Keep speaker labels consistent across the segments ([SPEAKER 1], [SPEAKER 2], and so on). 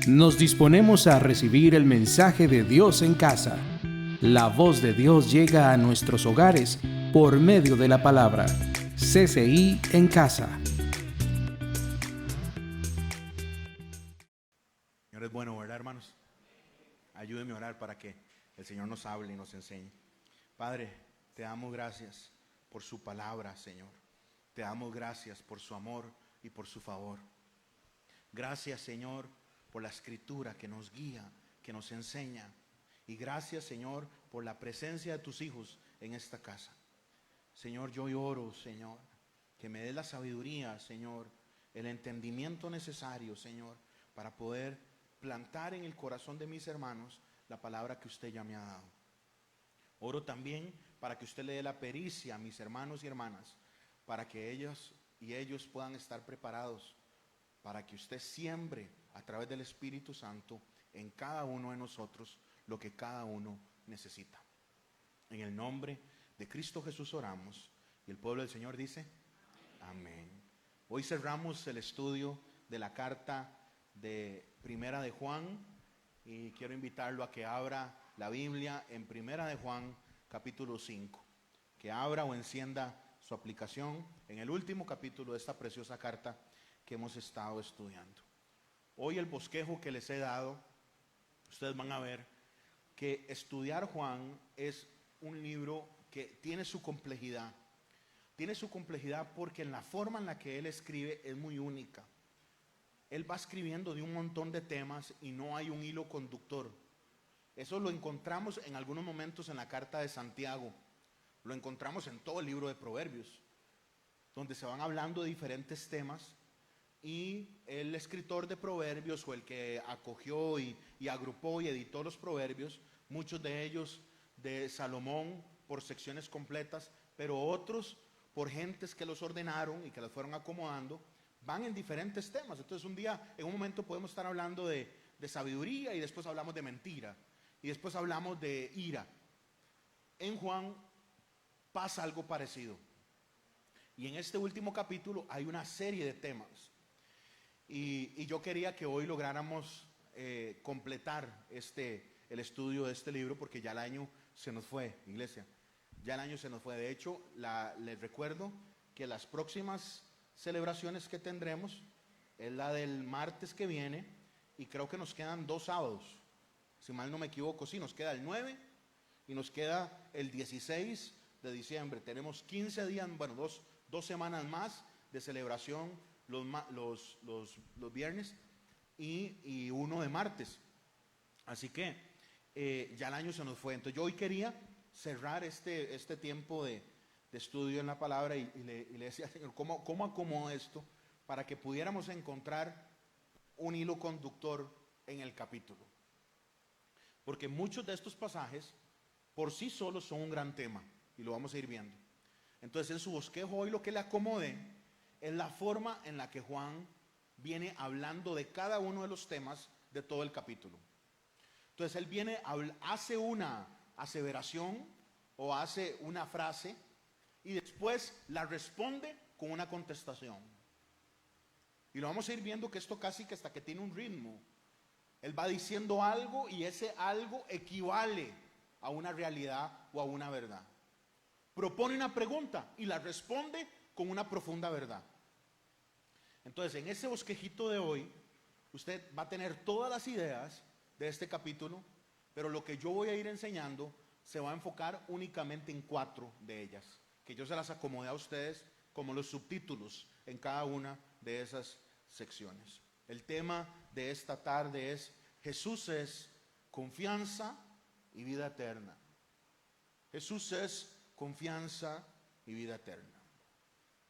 [SPEAKER 1] Nos disponemos a recibir el mensaje de Dios en casa. La voz de Dios llega a nuestros hogares por medio de la palabra. CCI en casa.
[SPEAKER 2] Señor es bueno, ¿verdad, hermanos? Ayúdenme a orar para que el Señor nos hable y nos enseñe. Padre, te damos gracias por su palabra, Señor. Te damos gracias por su amor y por su favor. Gracias, Señor, por la escritura que nos guía, que nos enseña. Y gracias, Señor, por la presencia de tus hijos en esta casa. Señor, yo oro, Señor, que me des la sabiduría, Señor, el entendimiento necesario, Señor, para poder plantar en el corazón de mis hermanos la palabra que usted ya me ha dado. Oro también para que usted le dé la pericia a mis hermanos y hermanas, para que ellos puedan estar preparados, para que usted siembre a través del Espíritu Santo en cada uno de nosotros lo que cada uno necesita. En el nombre de Cristo Jesús oramos, y el pueblo del Señor dice amén. Hoy cerramos el estudio de la carta de Primera de Juan, y quiero invitarlo a que abra la Biblia en Primera de Juan capítulo 5, que abra o encienda su aplicación en el último capítulo de esta preciosa carta que hemos estado estudiando. Hoy el bosquejo que les he dado, ustedes van a ver que estudiar Juan es un libro que tiene su complejidad. Tiene su complejidad porque en la forma en la que él escribe es muy única. Él va escribiendo de un montón de temas y no hay un hilo conductor. Eso lo encontramos en algunos momentos en la carta de Santiago. Lo encontramos en todo el libro de Proverbios, donde se van hablando de diferentes temas, y el escritor de Proverbios, o el que acogió y agrupó y editó los Proverbios, muchos de ellos de Salomón por secciones completas, pero otros por gentes que los ordenaron y que los fueron acomodando, van en diferentes temas. Entonces un día, en un momento podemos estar hablando de sabiduría, y después hablamos de mentira, y después hablamos de ira. En Juan pasa algo parecido, y en este último capítulo hay una serie de temas, y yo quería que hoy lográramos completar el estudio de este libro, porque ya el año se nos fue, iglesia, ya el año se nos fue. De hecho, les recuerdo que las próximas celebraciones que tendremos es la del martes que viene, y creo que nos quedan 2 sábados, si mal no me equivoco. Sí, nos queda el 9 y nos queda el 16 de diciembre. Tenemos 15 días, bueno, dos semanas más de celebración, los viernes y uno de martes. Así que ya el año se nos fue. Entonces yo hoy quería cerrar este tiempo de estudio en la palabra, y le decía al Señor, ¿cómo acomodo esto para que pudiéramos encontrar un hilo conductor en el capítulo? Porque muchos de estos pasajes por sí solos son un gran tema, y lo vamos a ir viendo. Entonces, en su bosquejo hoy lo que le acomodé es la forma en la que Juan viene hablando de cada uno de los temas de todo el capítulo. Entonces él hace una aseveración o hace una frase, y después la responde con una contestación. Y lo vamos a ir viendo que esto casi que hasta que tiene un ritmo. Él va diciendo algo, y ese algo equivale a una realidad o a una verdad. Propone una pregunta y la responde con una profunda verdad. Entonces, en ese bosquejito de hoy, usted va a tener todas las ideas de este capítulo, pero lo que yo voy a ir enseñando se va a enfocar únicamente en 4 de ellas, que yo se las acomodé a ustedes como los subtítulos en cada una de esas secciones. El tema de esta tarde es: Jesús es confianza y vida eterna. Jesús es confianza y vida eterna.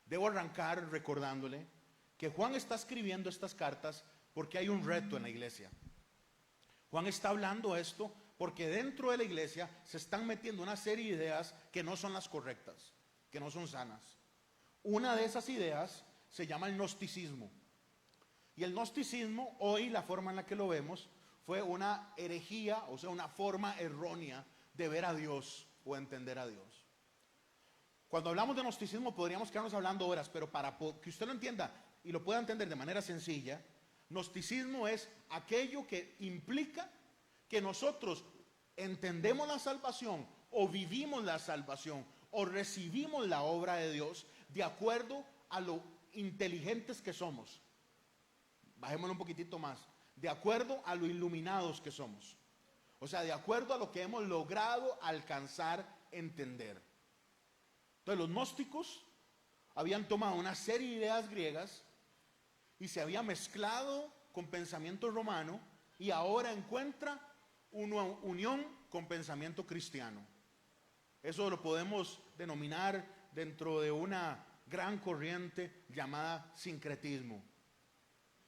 [SPEAKER 2] Debo arrancar recordándole que Juan está escribiendo estas cartas porque hay un reto en la iglesia. Juan está hablando esto porque dentro de la iglesia se están metiendo una serie de ideas que no son las correctas, que no son sanas. Una de esas ideas se llama el gnosticismo. Y el gnosticismo, hoy la forma en la que lo vemos, fue una herejía, o sea, una forma errónea de ver a Dios o entender a Dios. Cuando hablamos de gnosticismo podríamos quedarnos hablando horas, pero para que usted lo entienda y lo pueda entender de manera sencilla, Gnosticismo es aquello que implica que nosotros entendemos la salvación o vivimos la salvación o recibimos la obra de Dios de acuerdo a lo inteligentes que somos. Bajémoslo un poquitito más. De acuerdo a lo iluminados que somos. O sea, de acuerdo a lo que hemos logrado alcanzar, entender. Entonces los gnósticos habían tomado una serie de ideas griegas y se había mezclado con pensamiento romano y ahora encuentra una unión con pensamiento cristiano. Eso lo podemos denominar dentro de una gran corriente llamada sincretismo,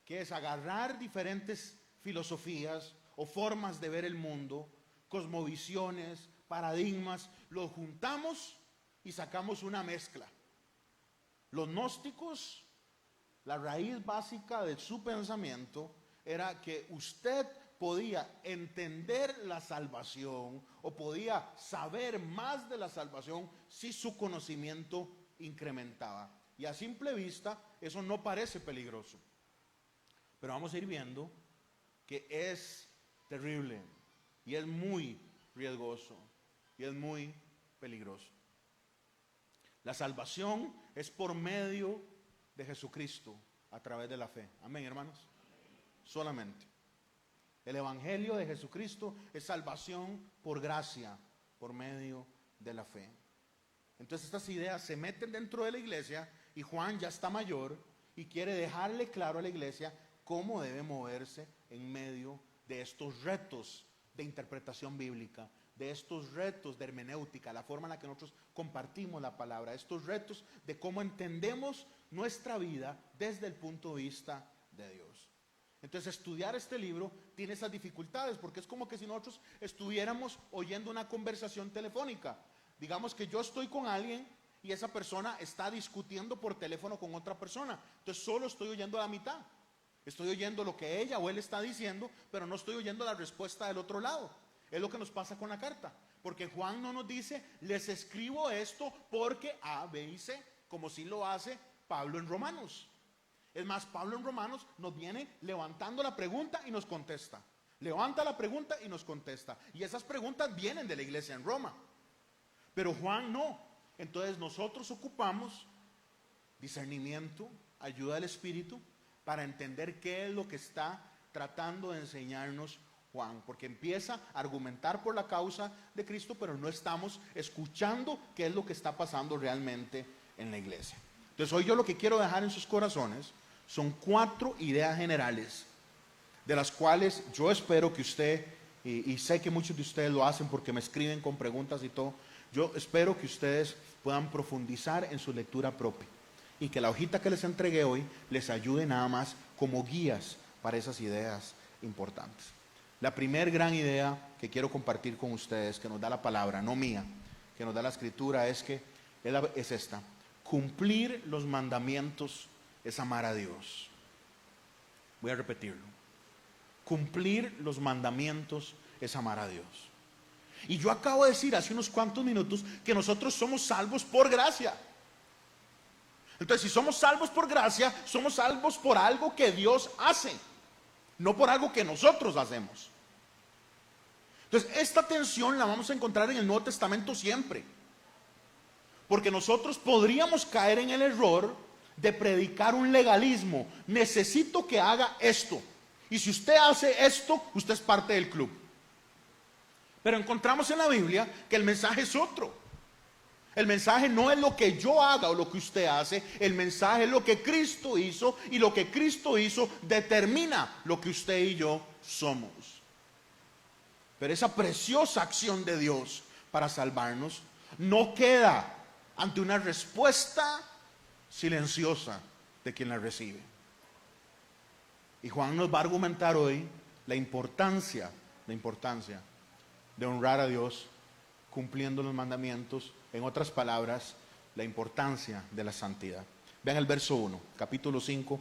[SPEAKER 2] que es agarrar diferentes filosofías o formas de ver el mundo, cosmovisiones, paradigmas, los juntamos y sacamos una mezcla. Los gnósticos, la raíz básica de su pensamiento era que usted podía entender la salvación o podía saber más de la salvación si su conocimiento incrementaba. Y a simple vista eso no parece peligroso, pero vamos a ir viendo que es terrible y es muy riesgoso y es muy peligroso. La salvación es por medio de Jesucristo a través de la fe. Amén, hermanos. Solamente. El evangelio de Jesucristo es salvación por gracia, por medio de la fe. Entonces estas ideas se meten dentro de la iglesia y Juan ya está mayor y quiere dejarle claro a la iglesia cómo debe moverse en medio de estos retos de interpretación bíblica, de estos retos de hermenéutica, la forma en la que nosotros compartimos la palabra, estos retos de cómo entendemos nuestra vida desde el punto de vista de Dios. Entonces estudiar este libro tiene esas dificultades porque es como que si nosotros estuviéramos oyendo una conversación telefónica. Digamos que yo estoy con alguien y esa persona está discutiendo por teléfono con otra persona, entonces solo estoy oyendo la mitad. Estoy oyendo lo que ella o él está diciendo, pero no estoy oyendo la respuesta del otro lado. Es lo que nos pasa con la carta, porque Juan no nos dice, les escribo esto porque A, B y C, como si lo hace Pablo en Romanos. Es más, Pablo en Romanos nos viene levantando la pregunta y nos contesta. Levanta la pregunta y nos contesta. Y esas preguntas vienen de la iglesia en Roma. Pero Juan no. Entonces nosotros ocupamos discernimiento, ayuda del Espíritu, para entender qué es lo que está tratando de enseñarnos Juan, porque empieza a argumentar por la causa de Cristo, pero no estamos escuchando qué es lo que está pasando realmente en la iglesia. Entonces hoy yo lo que quiero dejar en sus corazones son 4 ideas generales, de las cuales yo espero que usted, y sé que muchos de ustedes lo hacen porque me escriben con preguntas y todo, yo espero que ustedes puedan profundizar en su lectura propia. Y que la hojita que les entregué hoy les ayude nada más como guías para esas ideas importantes. La primer gran idea que quiero compartir con ustedes, que nos da la palabra, no mía, que nos da la escritura, es esta. Cumplir los mandamientos es amar a Dios. Voy a repetirlo. Cumplir los mandamientos es amar a Dios. Y yo acabo de decir hace unos cuantos minutos que nosotros somos salvos por gracia. Entonces, si somos salvos por gracia, somos salvos por algo que Dios hace, no por algo que nosotros hacemos. Entonces, esta tensión la vamos a encontrar en el Nuevo Testamento siempre. Porque nosotros podríamos caer en el error de predicar un legalismo. Necesito que haga esto. Y si usted hace esto, usted es parte del club. Pero encontramos en la Biblia que el mensaje es otro. El mensaje no es lo que yo haga o lo que usted hace. El mensaje es lo que Cristo hizo. Y lo que Cristo hizo determina lo que usted y yo somos. Pero esa preciosa acción de Dios para salvarnos no queda ante una respuesta silenciosa de quien la recibe. Y Juan nos va a argumentar hoy la importancia de honrar a Dios cumpliendo los mandamientos. En otras palabras, la importancia de la santidad. Vean el verso 1, capítulo 5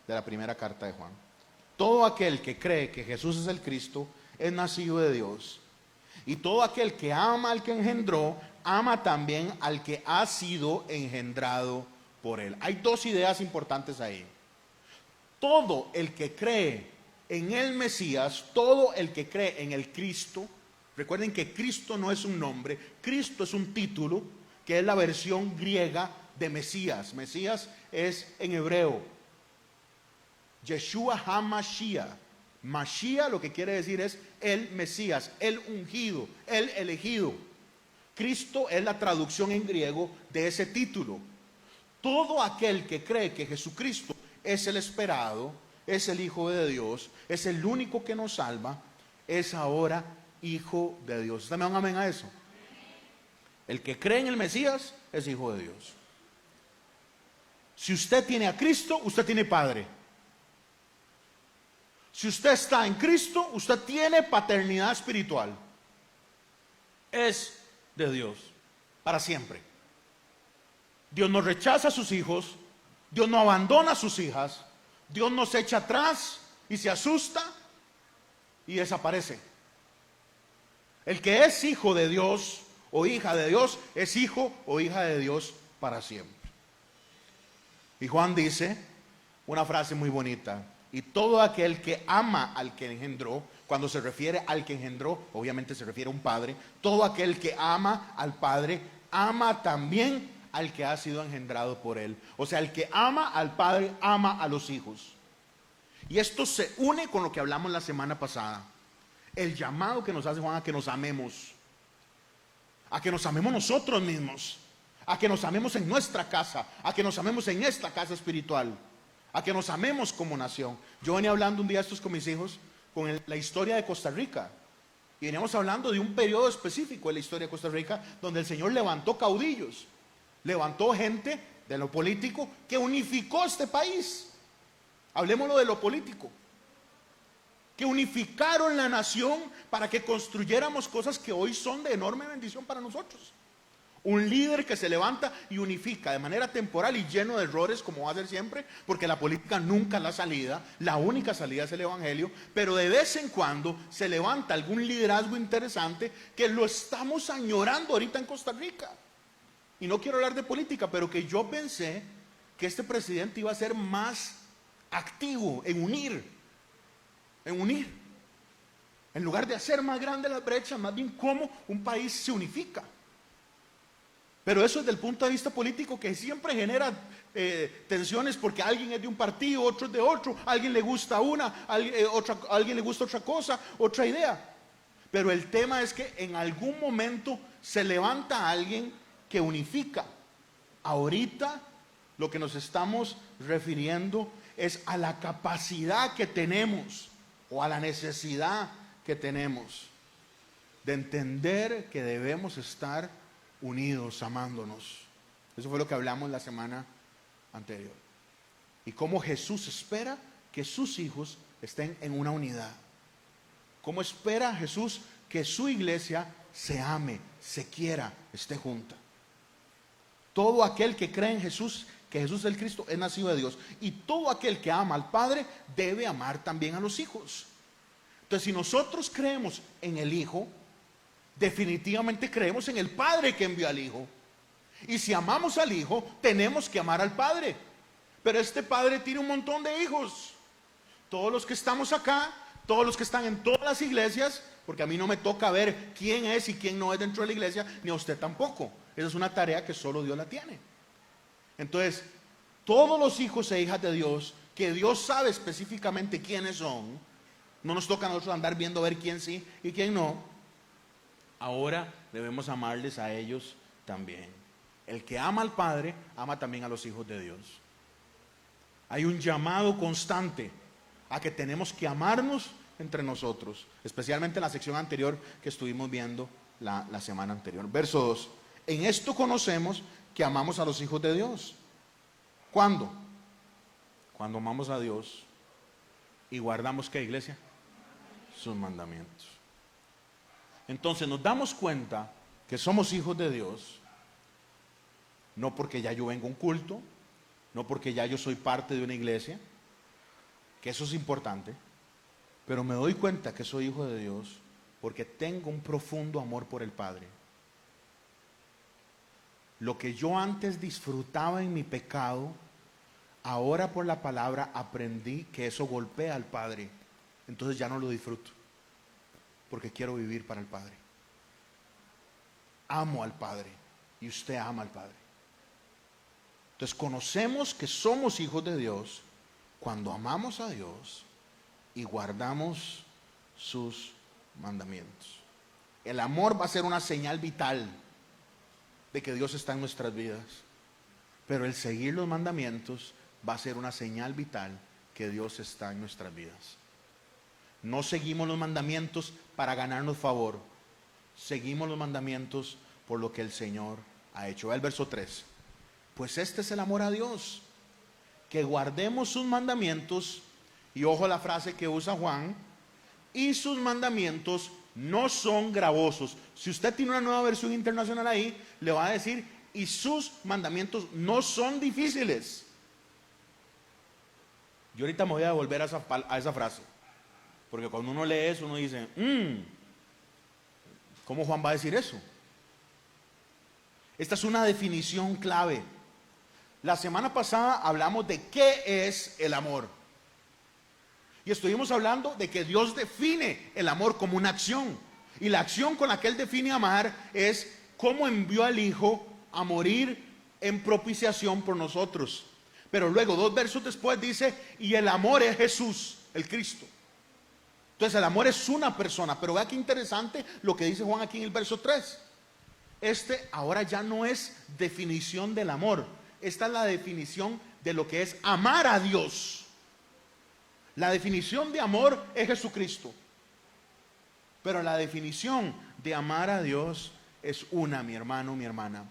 [SPEAKER 2] de la primera carta de Juan. Todo aquel que cree que Jesús es el Cristo es nacido de Dios. Y todo aquel que ama al que engendró, ama también al que ha sido engendrado por él. Hay 2 ideas importantes ahí. todo el que cree en el Mesías, todo el que cree en el Cristo, recuerden que Cristo no es un nombre, Cristo es un título, que es la versión griega de Mesías. Mesías es en hebreo Yeshua HaMashiach. Mashiach lo que quiere decir es el Mesías, el ungido, el elegido. Cristo es la traducción en griego de ese título. Todo aquel que cree que Jesucristo es el esperado, es el Hijo de Dios, es el único que nos salva, es ahora hijo de Dios. ¿Dame un amén a eso? El que cree en el Mesías es hijo de Dios. Si usted tiene a Cristo, usted tiene Padre. Si usted está en Cristo, usted tiene paternidad espiritual. Es de Dios para siempre. Dios no rechaza a sus hijos, Dios no abandona a sus hijas, Dios no se echa atrás y se asusta y desaparece. El que es hijo de Dios o hija de Dios es hijo o hija de Dios para siempre. Y Juan dice una frase muy bonita: y todo aquel que ama al que engendró, cuando se refiere al que engendró, obviamente se refiere a un padre, todo aquel que ama al Padre, ama también al que ha sido engendrado por él. O sea, el que ama al Padre, ama a los hijos. Y esto se une con lo que hablamos la semana pasada. El llamado que nos hace Juan a que nos amemos. A que nos amemos nosotros mismos. A que nos amemos en nuestra casa. A que nos amemos en esta casa espiritual. A que nos amemos como nación. Yo venía hablando un día estos con mis hijos, con la historia de Costa Rica. Y veníamos hablando de un periodo específico de la historia de Costa Rica, donde el Señor levantó caudillos. Levantó gente de lo político que unificó este país. Hablemoslo de lo político. Que unificaron la nación para que construyéramos cosas que hoy son de enorme bendición para nosotros. Un líder que se levanta y unifica de manera temporal y lleno de errores, como va a ser siempre, porque la política nunca es la salida, la única salida es el evangelio, pero de vez en cuando se levanta algún liderazgo interesante que lo estamos añorando ahorita en Costa Rica. Y no quiero hablar de política, pero que yo pensé que este presidente iba a ser más activo en unir, en lugar de hacer más grande la brecha, más bien cómo un país se unifica. Pero eso desde el punto de vista político, que siempre genera tensiones, porque alguien es de un partido, otro es de otro, a alguien le gusta a alguien le gusta otra cosa, otra idea. Pero el tema es que en algún momento se levanta alguien que unifica. Ahorita lo que nos estamos refiriendo es a la capacidad que tenemos o a la necesidad que tenemos de entender que debemos estar unidos, amándonos. Eso fue lo que hablamos la semana anterior. Y cómo Jesús espera que sus hijos estén en una unidad. Cómo espera Jesús que su iglesia se ame, se quiera, esté junta. Todo aquel que cree en Jesús, que Jesús es el Cristo, es nacido de Dios. Y todo aquel que ama al Padre debe amar también a los hijos. Entonces, si nosotros creemos en el Hijo, definitivamente creemos en el Padre que envió al Hijo. Y si amamos al Hijo, tenemos que amar al Padre. Pero este Padre tiene un montón de hijos. Todos los que estamos acá, todos los que están en todas las iglesias, porque a mí no me toca ver quién es y quién no es dentro de la iglesia, ni a usted tampoco. Esa es una tarea que solo Dios la tiene. Entonces, todos los hijos e hijas de Dios, que Dios sabe específicamente quiénes son, no nos toca a nosotros andar viendo a ver quién sí y quién no. Ahora debemos amarles a ellos también. El que ama al Padre, ama también a los hijos de Dios. Hay un llamado constante a que tenemos que amarnos entre nosotros, especialmente en la sección anterior que estuvimos viendo la semana anterior. Verso 2. En esto conocemos que amamos a los hijos de Dios. ¿Cuándo? Cuando amamos a Dios y guardamos, ¿qué, iglesia? Sus mandamientos. Entonces nos damos cuenta que somos hijos de Dios, no porque ya yo vengo a un culto, no porque ya yo soy parte de una iglesia, que eso es importante, pero me doy cuenta que soy hijo de Dios porque tengo un profundo amor por el Padre. Lo que yo antes disfrutaba en mi pecado, Ahora por la palabra aprendí que eso golpea al Padre. Entonces ya no lo disfruto, porque quiero vivir para el Padre. Amo al Padre y usted ama al Padre. Entonces conocemos que somos hijos de Dios cuando amamos a Dios y guardamos sus mandamientos. El amor va a ser una señal vital de que Dios está en nuestras vidas, pero el seguir los mandamientos va a ser una señal vital que Dios está en nuestras vidas. No seguimos los mandamientos para ganarnos favor, seguimos los mandamientos por lo que el Señor ha hecho. Ve el verso 3. Pues este es el amor a Dios, que guardemos sus mandamientos, y ojo la frase que usa Juan, y sus mandamientos no son gravosos. Si usted tiene una nueva versión internacional ahí, le va a decir, y sus mandamientos no son difíciles. Yo ahorita me voy a devolver a esa frase, porque cuando uno lee eso, uno dice, ¿cómo Juan va a decir eso? Esta es una definición clave. La semana pasada hablamos de qué es el amor. Y estuvimos hablando de que Dios define el amor como una acción. Y la acción con la que Él define amar es cómo envió al Hijo a morir en propiciación por nosotros. Pero luego, 2 versos después dice, y el amor es Jesús, el Cristo. Entonces el amor es una persona. Pero vea qué interesante lo que dice Juan aquí en el verso 3. Este ahora ya no es definición del amor. Esta es la definición de lo que es amar a Dios. La definición de amor es Jesucristo. Pero la definición de amar a Dios es una, mi hermano, mi hermana.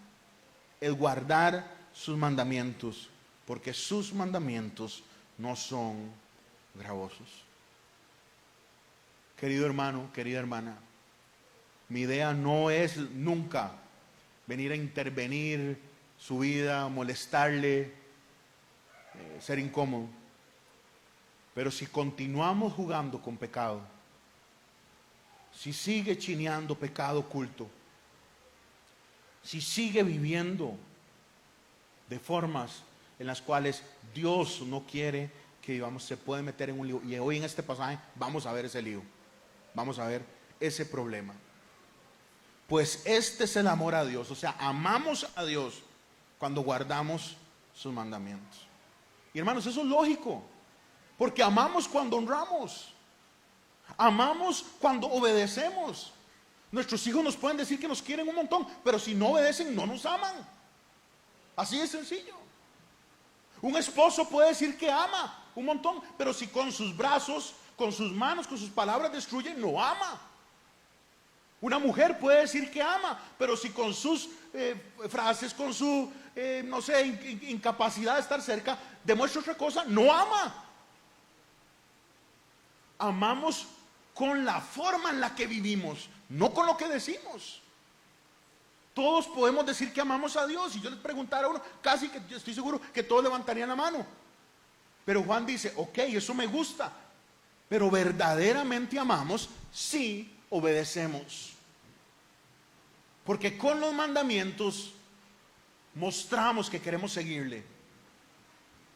[SPEAKER 2] El guardar sus mandamientos, porque sus mandamientos no son gravosos. Querido hermano, querida hermana, mi idea no es nunca venir a intervenir su vida, molestarle, ser incómodo. Pero si continuamos jugando con pecado, si sigue chineando pecado oculto, si sigue viviendo de formas en las cuales Dios no quiere que vivamos, se puede meter en un lío. Y hoy en este pasaje vamos a ver ese lío, vamos a ver ese problema. Pues este es el amor a Dios, o sea, amamos a Dios cuando guardamos sus mandamientos. Y hermanos, eso es lógico, porque amamos cuando honramos, amamos cuando obedecemos. Nuestros hijos nos pueden decir que nos quieren un montón, pero si no obedecen, no nos aman. Así de sencillo. Un esposo puede decir que ama un montón, pero si con sus brazos, con sus manos, con sus palabras destruye, no ama. Una mujer puede decir que ama, pero si con sus frases, con su, no sé, incapacidad de estar cerca, demuestra otra cosa, no ama. Amamos con la forma en la que vivimos, no con lo que decimos. Todos podemos decir que amamos a Dios. Y yo les preguntara a uno, casi que yo estoy seguro que todos levantarían la mano. Pero Juan dice, ok, eso me gusta, pero verdaderamente amamos si obedecemos. Porque con los mandamientos mostramos que queremos seguirle,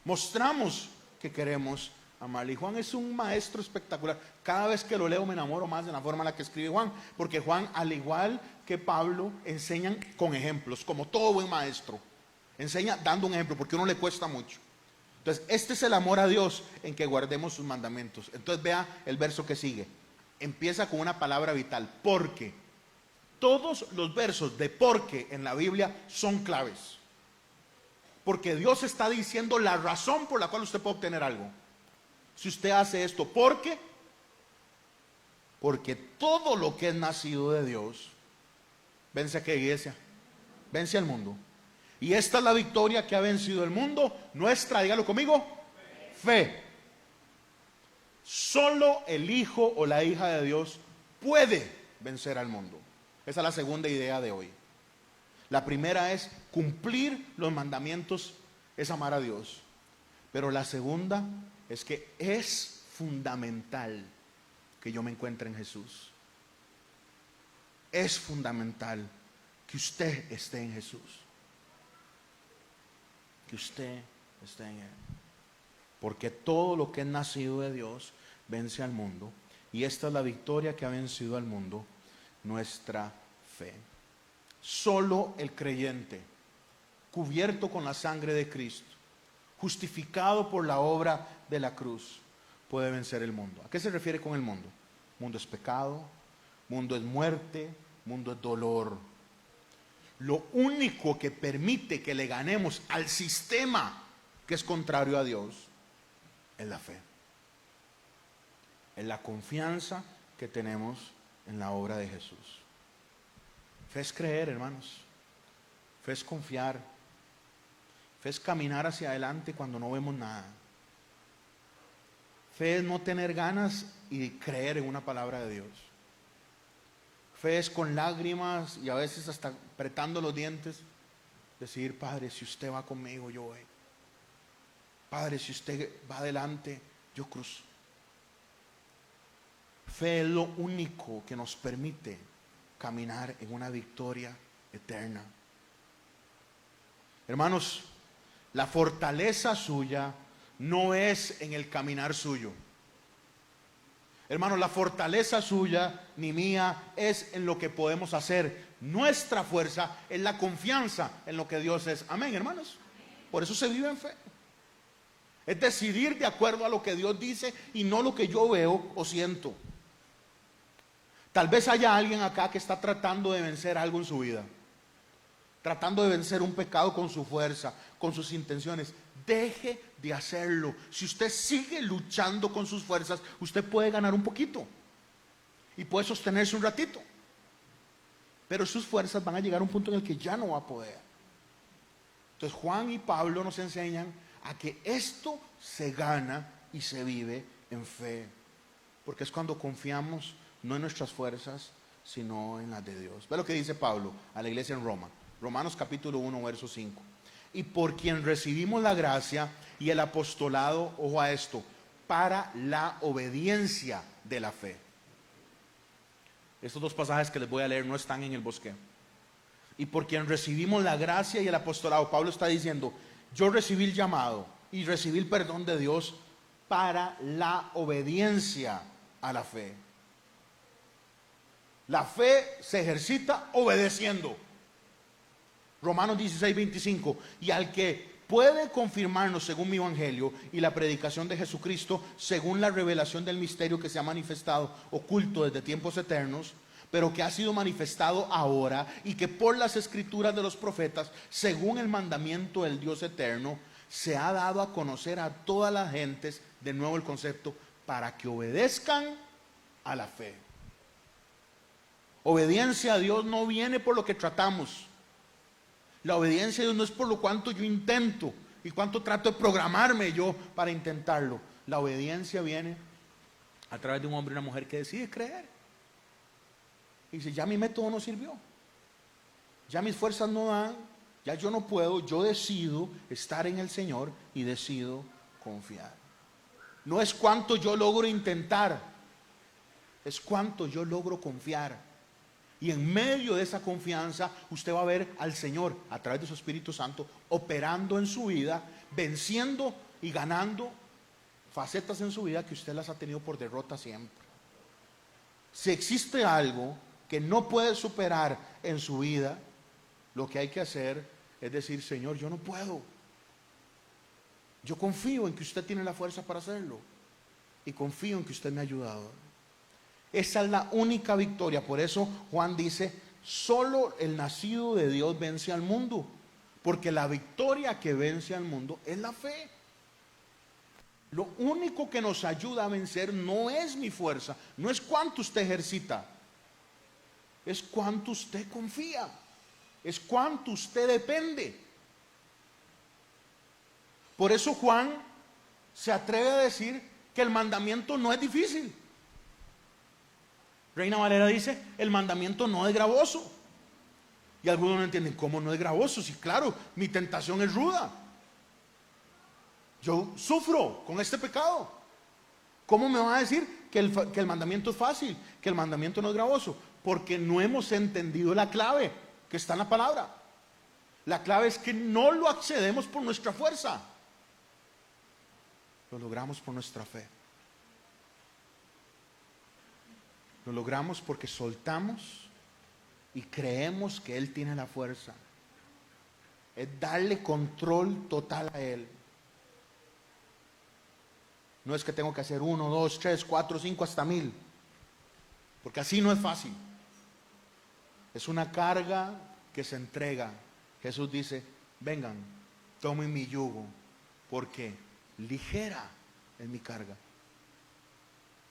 [SPEAKER 2] mostramos que queremos amarle. Y Juan es un maestro espectacular. Cada vez que lo leo me enamoro más de la forma en la que escribe Juan, porque Juan, al igual que Pablo, enseñan con ejemplos, como todo buen maestro. Enseña dando un ejemplo, porque a uno le cuesta mucho. Entonces, este es el amor a Dios, en que guardemos sus mandamientos. Entonces vea el verso que sigue. Empieza con una palabra vital, porque. Todos los versos de porque en la Biblia son claves. Porque Dios está diciendo la razón por la cual usted puede obtener algo. Si usted hace esto, ¿por qué? Porque todo lo que es nacido de Dios vence a qué iglesia, vence al mundo. Y esta es la victoria que ha vencido el mundo, nuestra, dígalo conmigo, fe. Solo el hijo o la hija de Dios puede vencer al mundo. Esa es la segunda idea de hoy. La primera es cumplir los mandamientos, es amar a Dios. Pero la segunda es que es fundamental que yo me encuentre en Jesús. Es fundamental que usted esté en Jesús. Que usted esté en Él. Porque todo lo que es nacido de Dios vence al mundo. Y esta es la victoria que ha vencido al mundo, nuestra fe. Solo el creyente, cubierto con la sangre de Cristo, justificado por la obra de la cruz, puede vencer el mundo. ¿A qué se refiere con el mundo? Mundo es pecado, mundo es muerte, mundo es dolor. Lo único que permite que le ganemos al sistema que es contrario a Dios es la fe. Es la confianza que tenemos en la obra de Jesús. Fe es creer, hermanos. Fe es confiar. Fe es caminar hacia adelante cuando no vemos nada. Fe es no tener ganas y creer en una palabra de Dios. Fe es con lágrimas y a veces hasta apretando los dientes decir: Padre, si usted va conmigo, yo voy. Padre, si usted va adelante, yo cruzo. Fe es lo único que nos permite caminar en una victoria eterna. Hermanos, la fortaleza suya no es en el caminar suyo. Hermanos, la fortaleza suya ni mía es en lo que podemos hacer. Nuestra fuerza es la confianza en lo que Dios es. Amén, hermanos. Por eso se vive en fe. Es decidir de acuerdo a lo que Dios dice y no lo que yo veo o siento. Tal vez haya alguien acá que está tratando de vencer algo en su vida, tratando de vencer un pecado con su fuerza, con sus intenciones. Deje de hacerlo. Si usted sigue luchando con sus fuerzas, usted puede ganar un poquito y puede sostenerse un ratito, pero sus fuerzas van a llegar a un punto en el que ya no va a poder. Entonces Juan y Pablo nos enseñan a que esto se gana y se vive en fe, porque es cuando confiamos no en nuestras fuerzas, sino en las de Dios. Ve lo que dice Pablo a la iglesia en Roma, Romanos capítulo 1, verso 5. Y por quien recibimos la gracia y el apostolado, ojo a esto, para la obediencia de la fe. Estos dos pasajes que les voy a leer no están en el bosqueo. Y por quien recibimos la gracia y el apostolado, Pablo está diciendo: yo recibí el llamado y recibí el perdón de Dios para la obediencia a la fe. La fe se ejercita obedeciendo. Romanos 16, 25. Y al que puede confirmarnos según mi evangelio y la predicación de Jesucristo, según la revelación del misterio que se ha manifestado oculto desde tiempos eternos, pero que ha sido manifestado ahora, y que por las escrituras de los profetas, según el mandamiento del Dios eterno, se ha dado a conocer a todas las gentes, de nuevo el concepto, para que obedezcan a la fe. Obediencia a Dios no viene por lo que tratamos. La obediencia a Dios no es por lo cuanto yo intento y cuánto trato de programarme yo para intentarlo. La obediencia viene a través de un hombre y una mujer que decide creer. Y dice: ya mi método no sirvió, ya mis fuerzas no dan, ya yo no puedo, yo decido estar en el Señor y decido confiar. No es cuánto yo logro intentar, es cuánto yo logro confiar. Y en medio de esa confianza usted va a ver al Señor a través de su Espíritu Santo operando en su vida, venciendo y ganando facetas en su vida que usted las ha tenido por derrota siempre. Si existe algo que no puede superar en su vida, lo que hay que hacer es decir: Señor, yo no puedo. Yo confío en que usted tiene la fuerza para hacerlo y confío en que usted me ha ayudado. Esa es la única victoria. Por eso Juan dice: solo el nacido de Dios vence al mundo, porque la victoria que vence al mundo es la fe. Lo único que nos ayuda a vencer no es mi fuerza, no es cuánto usted ejercita, es cuánto usted confía, es cuánto usted depende. Por eso Juan se atreve a decir que el mandamiento no es difícil. Reina Valera dice: el mandamiento no es gravoso. Y algunos no entienden: ¿cómo no es gravoso? Si claro, mi tentación es ruda. Yo sufro con este pecado. ¿Cómo me va a decir que el mandamiento es fácil, que el mandamiento no es gravoso? Porque no hemos entendido la clave que está en la palabra. La clave es que no lo accedemos por nuestra fuerza. Lo logramos por nuestra fe. Lo logramos porque soltamos y creemos que Él tiene la fuerza. Es darle control total a Él. No es que tengo que hacer 1, 2, 3, 4, 5 hasta 1000. Porque así no es fácil. Es una carga que se entrega. Jesús dice, vengan, tomen mi yugo, porque ligera es mi carga.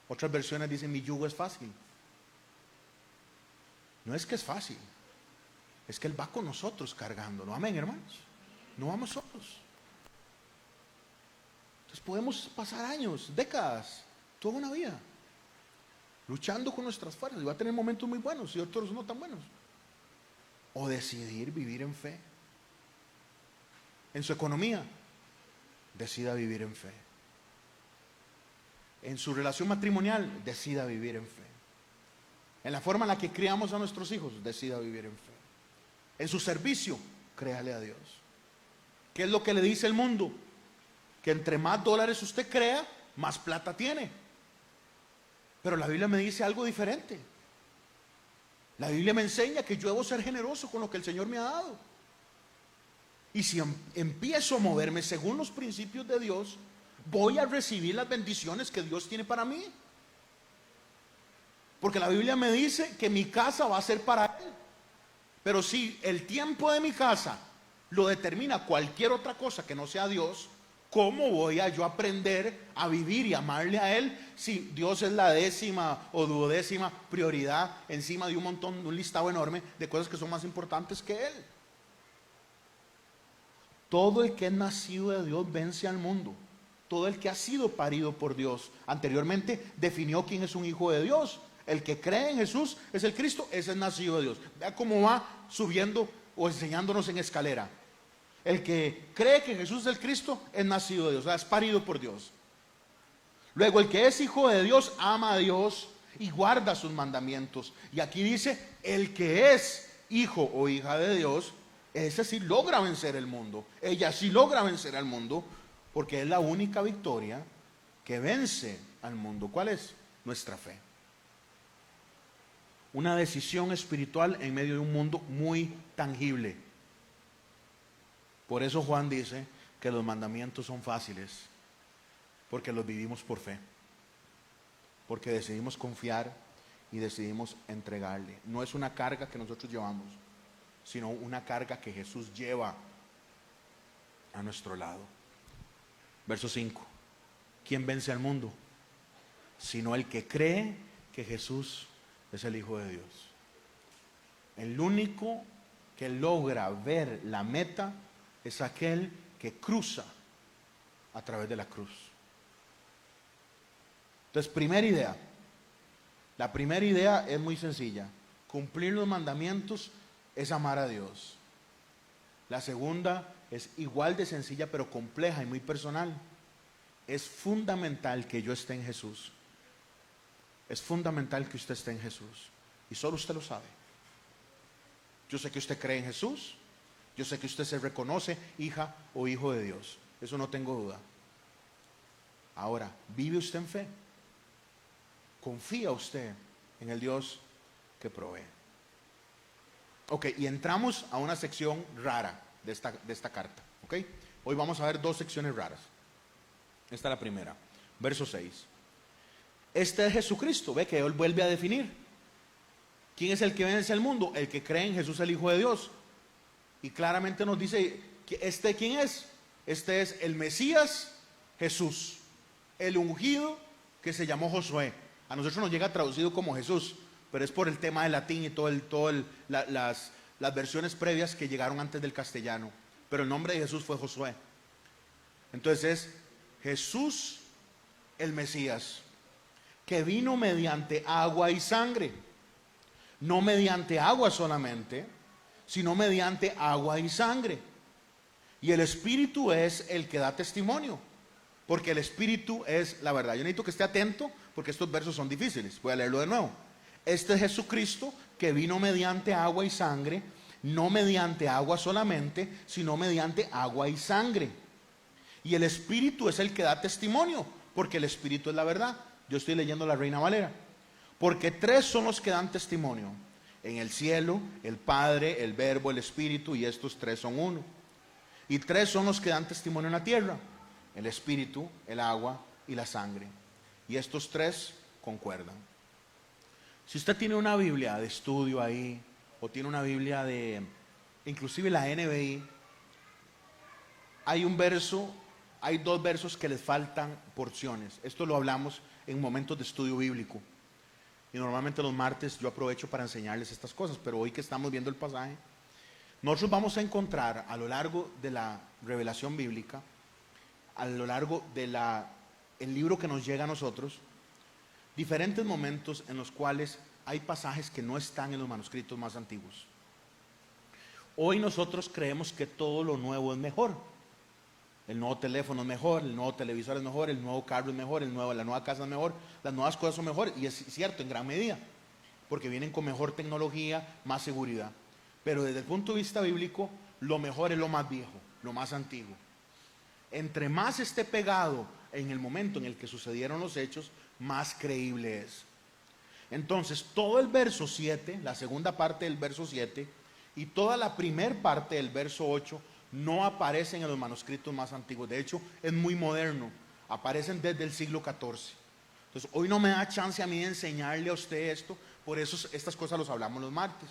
[SPEAKER 2] Otras versiones dicen, mi yugo es fácil. No es que es fácil, es que Él va con nosotros cargándolo. Amén, hermanos. No vamos solos. Entonces podemos pasar años, décadas, toda una vida luchando con nuestras fuerzas, y va a tener momentos muy buenos y otros no tan buenos. O decidir vivir en fe. En su economía, decida vivir en fe. En su relación matrimonial, decida vivir en fe. En la forma en la que criamos a nuestros hijos, decida vivir en fe. En su servicio, créale a Dios. ¿Qué es lo que le dice el mundo? Que entre más dólares usted crea, más plata tiene. Pero la Biblia me dice algo diferente. La Biblia me enseña que yo debo ser generoso con lo que el Señor me ha dado. Y si empiezo a moverme según los principios de Dios, voy a recibir las bendiciones que Dios tiene para mí. Porque la Biblia me dice que mi casa va a ser para Él. Pero si el tiempo de mi casa lo determina cualquier otra cosa que no sea Dios, ¿cómo voy a yo aprender a vivir y amarle a Él si Dios es la 10ª o 12ª prioridad encima de un listado enorme de cosas que son más importantes que Él? Todo el que es nacido de Dios vence al mundo. Todo el que ha sido parido por Dios anteriormente definió quién es un hijo de Dios. El que cree en Jesús es el Cristo, ese es nacido de Dios. Vea cómo va subiendo o enseñándonos en escalera. El que cree que Jesús es el Cristo es nacido de Dios, o sea, es parido por Dios. Luego, el que es hijo de Dios ama a Dios y guarda sus mandamientos. Y aquí dice, el que es hijo o hija de Dios, ese sí logra vencer el mundo. Ella sí logra vencer al mundo, porque es la única victoria que vence al mundo. ¿Cuál es? Nuestra fe. Una decisión espiritual en medio de un mundo muy tangible. Por eso Juan dice que los mandamientos son fáciles, porque los vivimos por fe, porque decidimos confiar y decidimos entregarle. No es una carga que nosotros llevamos, sino una carga que Jesús lleva a nuestro lado. Verso 5. ¿Quién vence al mundo? Sino el que cree que Jesús es el Hijo de Dios. El único que logra ver la meta es aquel que cruza a través de la cruz. Entonces, primera idea. La primera idea es muy sencilla. Cumplir los mandamientos es amar a Dios. La segunda es igual de sencilla pero compleja y muy personal. Es fundamental que yo esté en Jesús. Es fundamental que usted esté en Jesús. Y solo usted lo sabe. Yo sé que usted cree en Jesús. Yo sé que usted se reconoce hija o hijo de Dios. Eso no tengo duda. Ahora, ¿vive usted en fe? ¿Confía usted en el Dios que provee? Ok, y entramos a una sección rara de esta carta. Ok, hoy vamos a ver dos secciones raras. Esta es la primera, verso 6. Este es Jesucristo, ve que él vuelve a definir. ¿Quién es el que vence al mundo? El que cree en Jesús, el Hijo de Dios. Y claramente nos dice, ¿quién es? Este es el Mesías, Jesús. El ungido que se llamó Josué. A nosotros nos llega traducido como Jesús, pero es por el tema del latín y las versiones previas que llegaron antes del castellano. Pero el nombre de Jesús fue Josué. Entonces es Jesús el Mesías, que vino mediante agua y sangre. No mediante agua solamente, sino mediante agua y sangre. Y el Espíritu es el que da testimonio, porque el Espíritu es la verdad. Yo necesito que esté atento, porque estos versos son difíciles. Voy a leerlo de nuevo. Este es Jesucristo que vino mediante agua y sangre, no mediante agua solamente, sino mediante agua y sangre. Y el Espíritu es el que da testimonio, porque el Espíritu es la verdad. Yo estoy leyendo la Reina Valera. Porque 3 son los que dan testimonio: en el cielo, el Padre, el Verbo, el Espíritu, y estos 3 son uno. Y 3 son los que dan testimonio en la tierra: el Espíritu, el agua y la sangre. Y estos 3 concuerdan. Si usted tiene una Biblia de estudio ahí, o tiene una Biblia de, inclusive la NBI, hay 2 versos que les faltan porciones. Esto lo hablamos en momentos de estudio bíblico. Y normalmente los martes yo aprovecho para enseñarles estas cosas, pero hoy que estamos viendo el pasaje, nosotros vamos a encontrar a lo largo de la revelación bíblica, a lo largo del libro que nos llega a nosotros, diferentes momentos en los cuales hay pasajes que no están en los manuscritos más antiguos. Hoy nosotros creemos que todo lo nuevo es mejor. El nuevo teléfono es mejor, el nuevo televisor es mejor, el nuevo carro es mejor, la nueva casa es mejor, las nuevas cosas son mejor, y es cierto en gran medida, porque vienen con mejor tecnología, más seguridad. Pero desde el punto de vista bíblico, lo mejor es lo más viejo, lo más antiguo. Entre más esté pegado en el momento en el que sucedieron los hechos, más creíble es. Entonces, todo el verso 7, la segunda parte del verso 7, y toda la primera parte del verso 8, no aparecen en los manuscritos más antiguos. De hecho, es muy moderno. Aparecen desde el siglo XIV. Entonces, hoy no me da chance a mí de enseñarle a usted esto. Por eso estas cosas los hablamos los martes.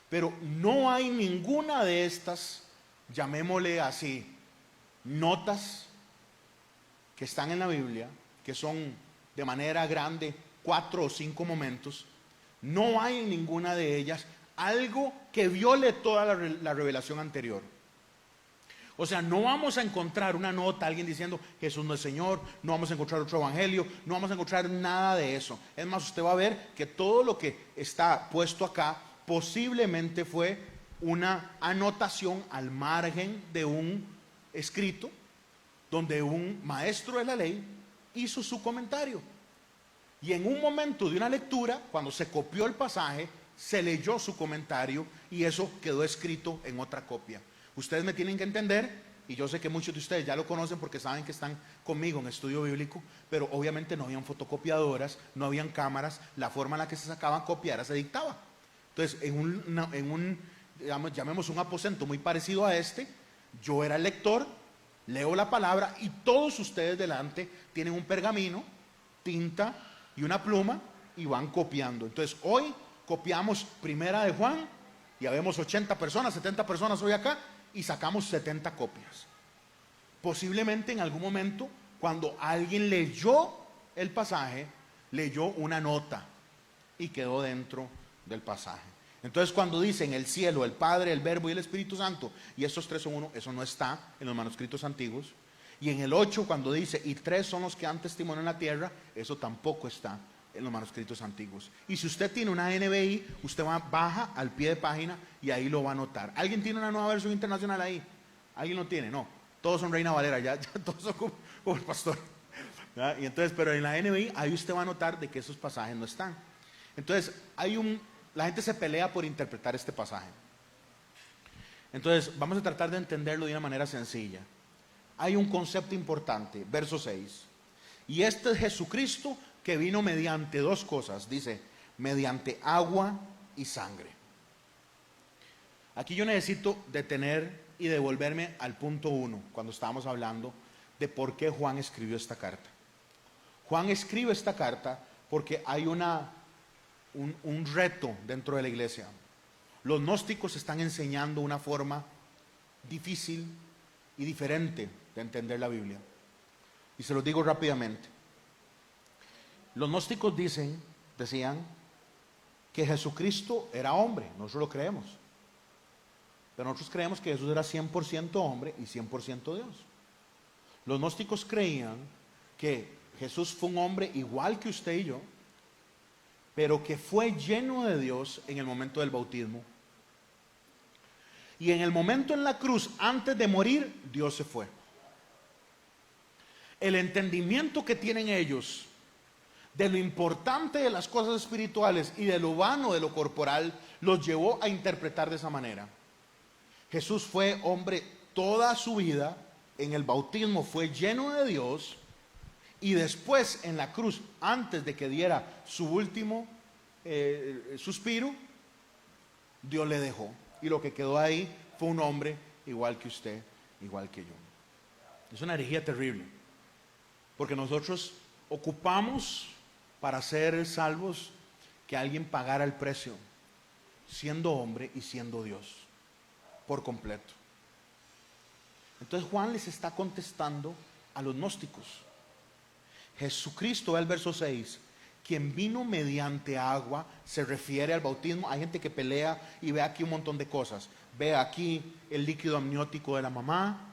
[SPEAKER 2] Pero no hay ninguna de estas, llamémosle así, notas que están en la Biblia, que son de manera grande 4 o 5 momentos. No hay en ninguna de ellas algo que viole toda la revelación anterior. O sea, no vamos a encontrar una nota, alguien diciendo Jesús no es Señor, no vamos a encontrar otro evangelio, no vamos a encontrar nada de eso. Es más, usted va a ver que todo lo que está puesto acá posiblemente fue una anotación al margen de un escrito donde un maestro de la ley hizo su comentario. Y en un momento de una lectura, cuando se copió el pasaje, se leyó su comentario y eso quedó escrito en otra copia. Ustedes me tienen que entender, y yo sé que muchos de ustedes ya lo conocen porque saben que están conmigo en estudio bíblico, pero obviamente no habían fotocopiadoras, no habían cámaras, la forma en la que se sacaban copia era se dictaba. Entonces, digamos, llamemos un aposento muy parecido a este, yo era el lector, leo la palabra y todos ustedes delante tienen un pergamino, tinta y una pluma y van copiando. Entonces, hoy copiamos Primera de Juan, ya vemos 80 personas, 70 personas hoy acá, y sacamos 70 copias. Posiblemente en algún momento, cuando alguien leyó el pasaje, leyó una nota y quedó dentro del pasaje. Entonces, cuando dicen el cielo, el Padre, el Verbo y el Espíritu Santo, y estos 3 son uno, eso no está en los manuscritos antiguos. Y en el 8, cuando dice, y 3 son los que dan testimonio en la tierra, eso tampoco está en los manuscritos antiguos. Y si usted tiene una NBI, usted baja al pie de página y ahí lo va a notar. ¿Alguien tiene una nueva versión internacional ahí? ¿Alguien lo tiene? No, todos son Reina Valera, ya todos son como el pastor. ¿Ya? Y entonces, pero en la NBI, ahí usted va a notar de que esos pasajes no están. Entonces, la gente se pelea por interpretar este pasaje. Entonces, vamos a tratar de entenderlo de una manera sencilla. Hay un concepto importante, verso 6. Y este es Jesucristo, que vino mediante 2 cosas, dice, mediante agua y sangre. Aquí yo necesito detener y devolverme al punto 1, cuando estábamos hablando de por qué Juan escribió esta carta. Juan escribe esta carta porque hay un reto dentro de la iglesia. Los gnósticos están enseñando una forma difícil y diferente de entender la Biblia. Y se los digo rápidamente. Los gnósticos decían que Jesucristo era hombre, nosotros lo creemos. Pero nosotros creemos que Jesús era 100% hombre y 100% Dios. Los gnósticos creían que Jesús fue un hombre igual que usted y yo, pero que fue lleno de Dios en el momento del bautismo. Y en el momento en la cruz, antes de morir, Dios se fue. El entendimiento que tienen ellos de lo importante de las cosas espirituales y de lo vano de lo corporal, los llevó a interpretar de esa manera. Jesús fue hombre toda su vida, en el bautismo fue lleno de Dios y después en la cruz, antes de que diera su último suspiro, Dios le dejó. Y lo que quedó ahí fue un hombre igual que usted, igual que yo. Es una herejía terrible, porque nosotros ocupamos para ser salvos que alguien pagara el precio, siendo hombre y siendo Dios, por completo. Entonces Juan les está contestando a los gnósticos. Jesucristo, el verso 6, quien vino mediante agua, se refiere al bautismo. Hay gente que pelea y ve aquí un montón de cosas. Ve aquí el líquido amniótico de la mamá,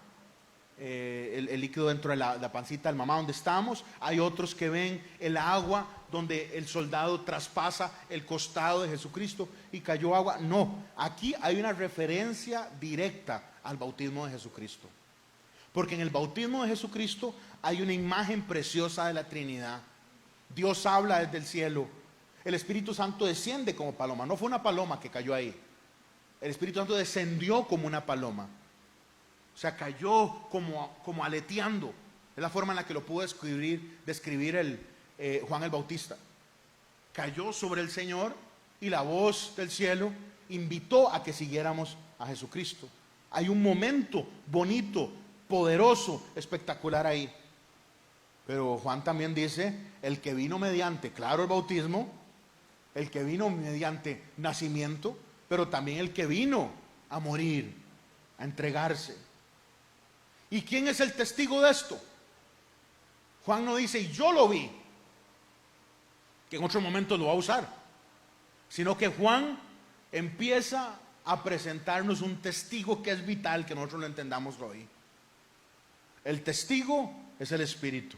[SPEAKER 2] el líquido dentro de la pancita de la mamá donde estamos. Hay otros que ven el agua donde el soldado traspasa el costado de Jesucristo y cayó agua. No, aquí hay una referencia directa al bautismo de Jesucristo. Porque en el bautismo de Jesucristo hay una imagen preciosa de la Trinidad. Dios habla desde el cielo. El Espíritu Santo desciende como paloma. No fue una paloma que cayó ahí. El Espíritu Santo descendió como una paloma. O sea, cayó como aleteando. Es la forma en la que lo pudo describir Juan el Bautista. Cayó sobre el Señor y la voz del cielo invitó a que siguiéramos a Jesucristo. Hay un momento bonito, poderoso, espectacular ahí. Pero Juan también dice, el que vino mediante, claro, el bautismo, el que vino mediante nacimiento, pero también el que vino a morir, a entregarse. ¿Y quién es el testigo de esto? Juan no dice, y yo lo vi, que en otro momento lo va a usar, sino que Juan empieza a presentarnos un testigo que es vital, que nosotros lo entendamos hoy. El testigo es el Espíritu.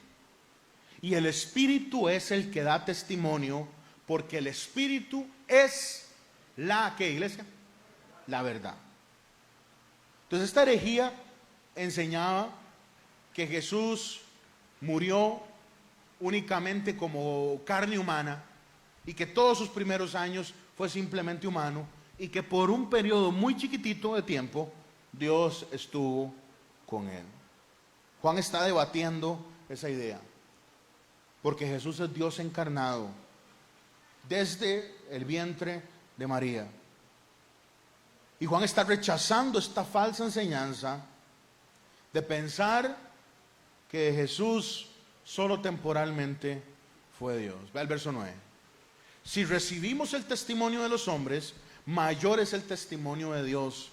[SPEAKER 2] Y el Espíritu es el que da testimonio, porque el Espíritu es ¿qué, iglesia? La verdad. Entonces esta herejía enseñaba que Jesús murió únicamente como carne humana y que todos sus primeros años fue simplemente humano y que por un periodo muy chiquitito de tiempo Dios estuvo con él. Juan está debatiendo esa idea, porque Jesús es Dios encarnado desde el vientre de María. Y Juan está rechazando esta falsa enseñanza de pensar que Jesús solo temporalmente fue Dios. Ve el verso 9. Si recibimos el testimonio de los hombres, mayor es el testimonio de Dios,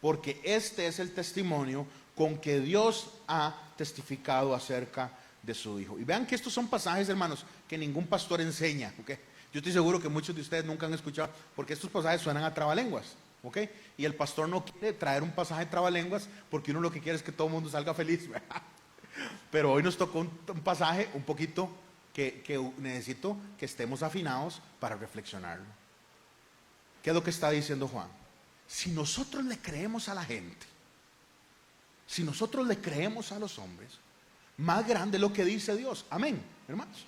[SPEAKER 2] porque este es el testimonio con que Dios ha testificado acerca de su Hijo. Y vean que estos son pasajes, hermanos, que ningún pastor enseña, ¿ok? Yo estoy seguro que muchos de ustedes nunca han escuchado, porque estos pasajes suenan a trabalenguas, ¿ok? Y el pastor no quiere traer un pasaje trabalenguas porque uno lo que quiere es que todo el mundo salga feliz, ¿verdad? Pero hoy nos tocó un pasaje un poquito que necesito que estemos afinados para reflexionarlo. ¿Qué es lo que está diciendo Juan? Si nosotros le creemos a la gente, si nosotros le creemos a los hombres, más grande es lo que dice Dios. Amén, hermanos.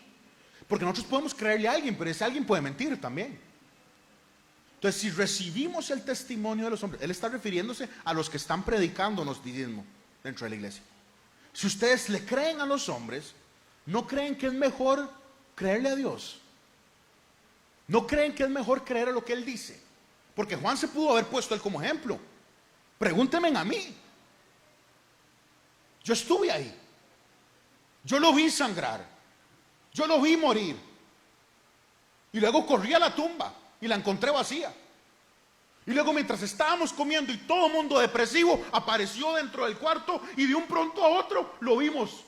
[SPEAKER 2] Porque nosotros podemos creerle a alguien, pero ese alguien puede mentir también. Entonces, si recibimos el testimonio de los hombres, él está refiriéndose a los que están predicando gnosticismo dentro de la iglesia. Si ustedes le creen a los hombres, ¿no creen que es mejor creerle a Dios? ¿No creen que es mejor creer a lo que él dice? Porque Juan se pudo haber puesto él como ejemplo. Pregúntenme a mí. Yo estuve ahí. Yo lo vi sangrar. Yo lo vi morir. Y luego corrí a la tumba y la encontré vacía. Y luego mientras estábamos comiendo y todo el mundo depresivo apareció dentro del cuarto y de un pronto a otro lo vimos.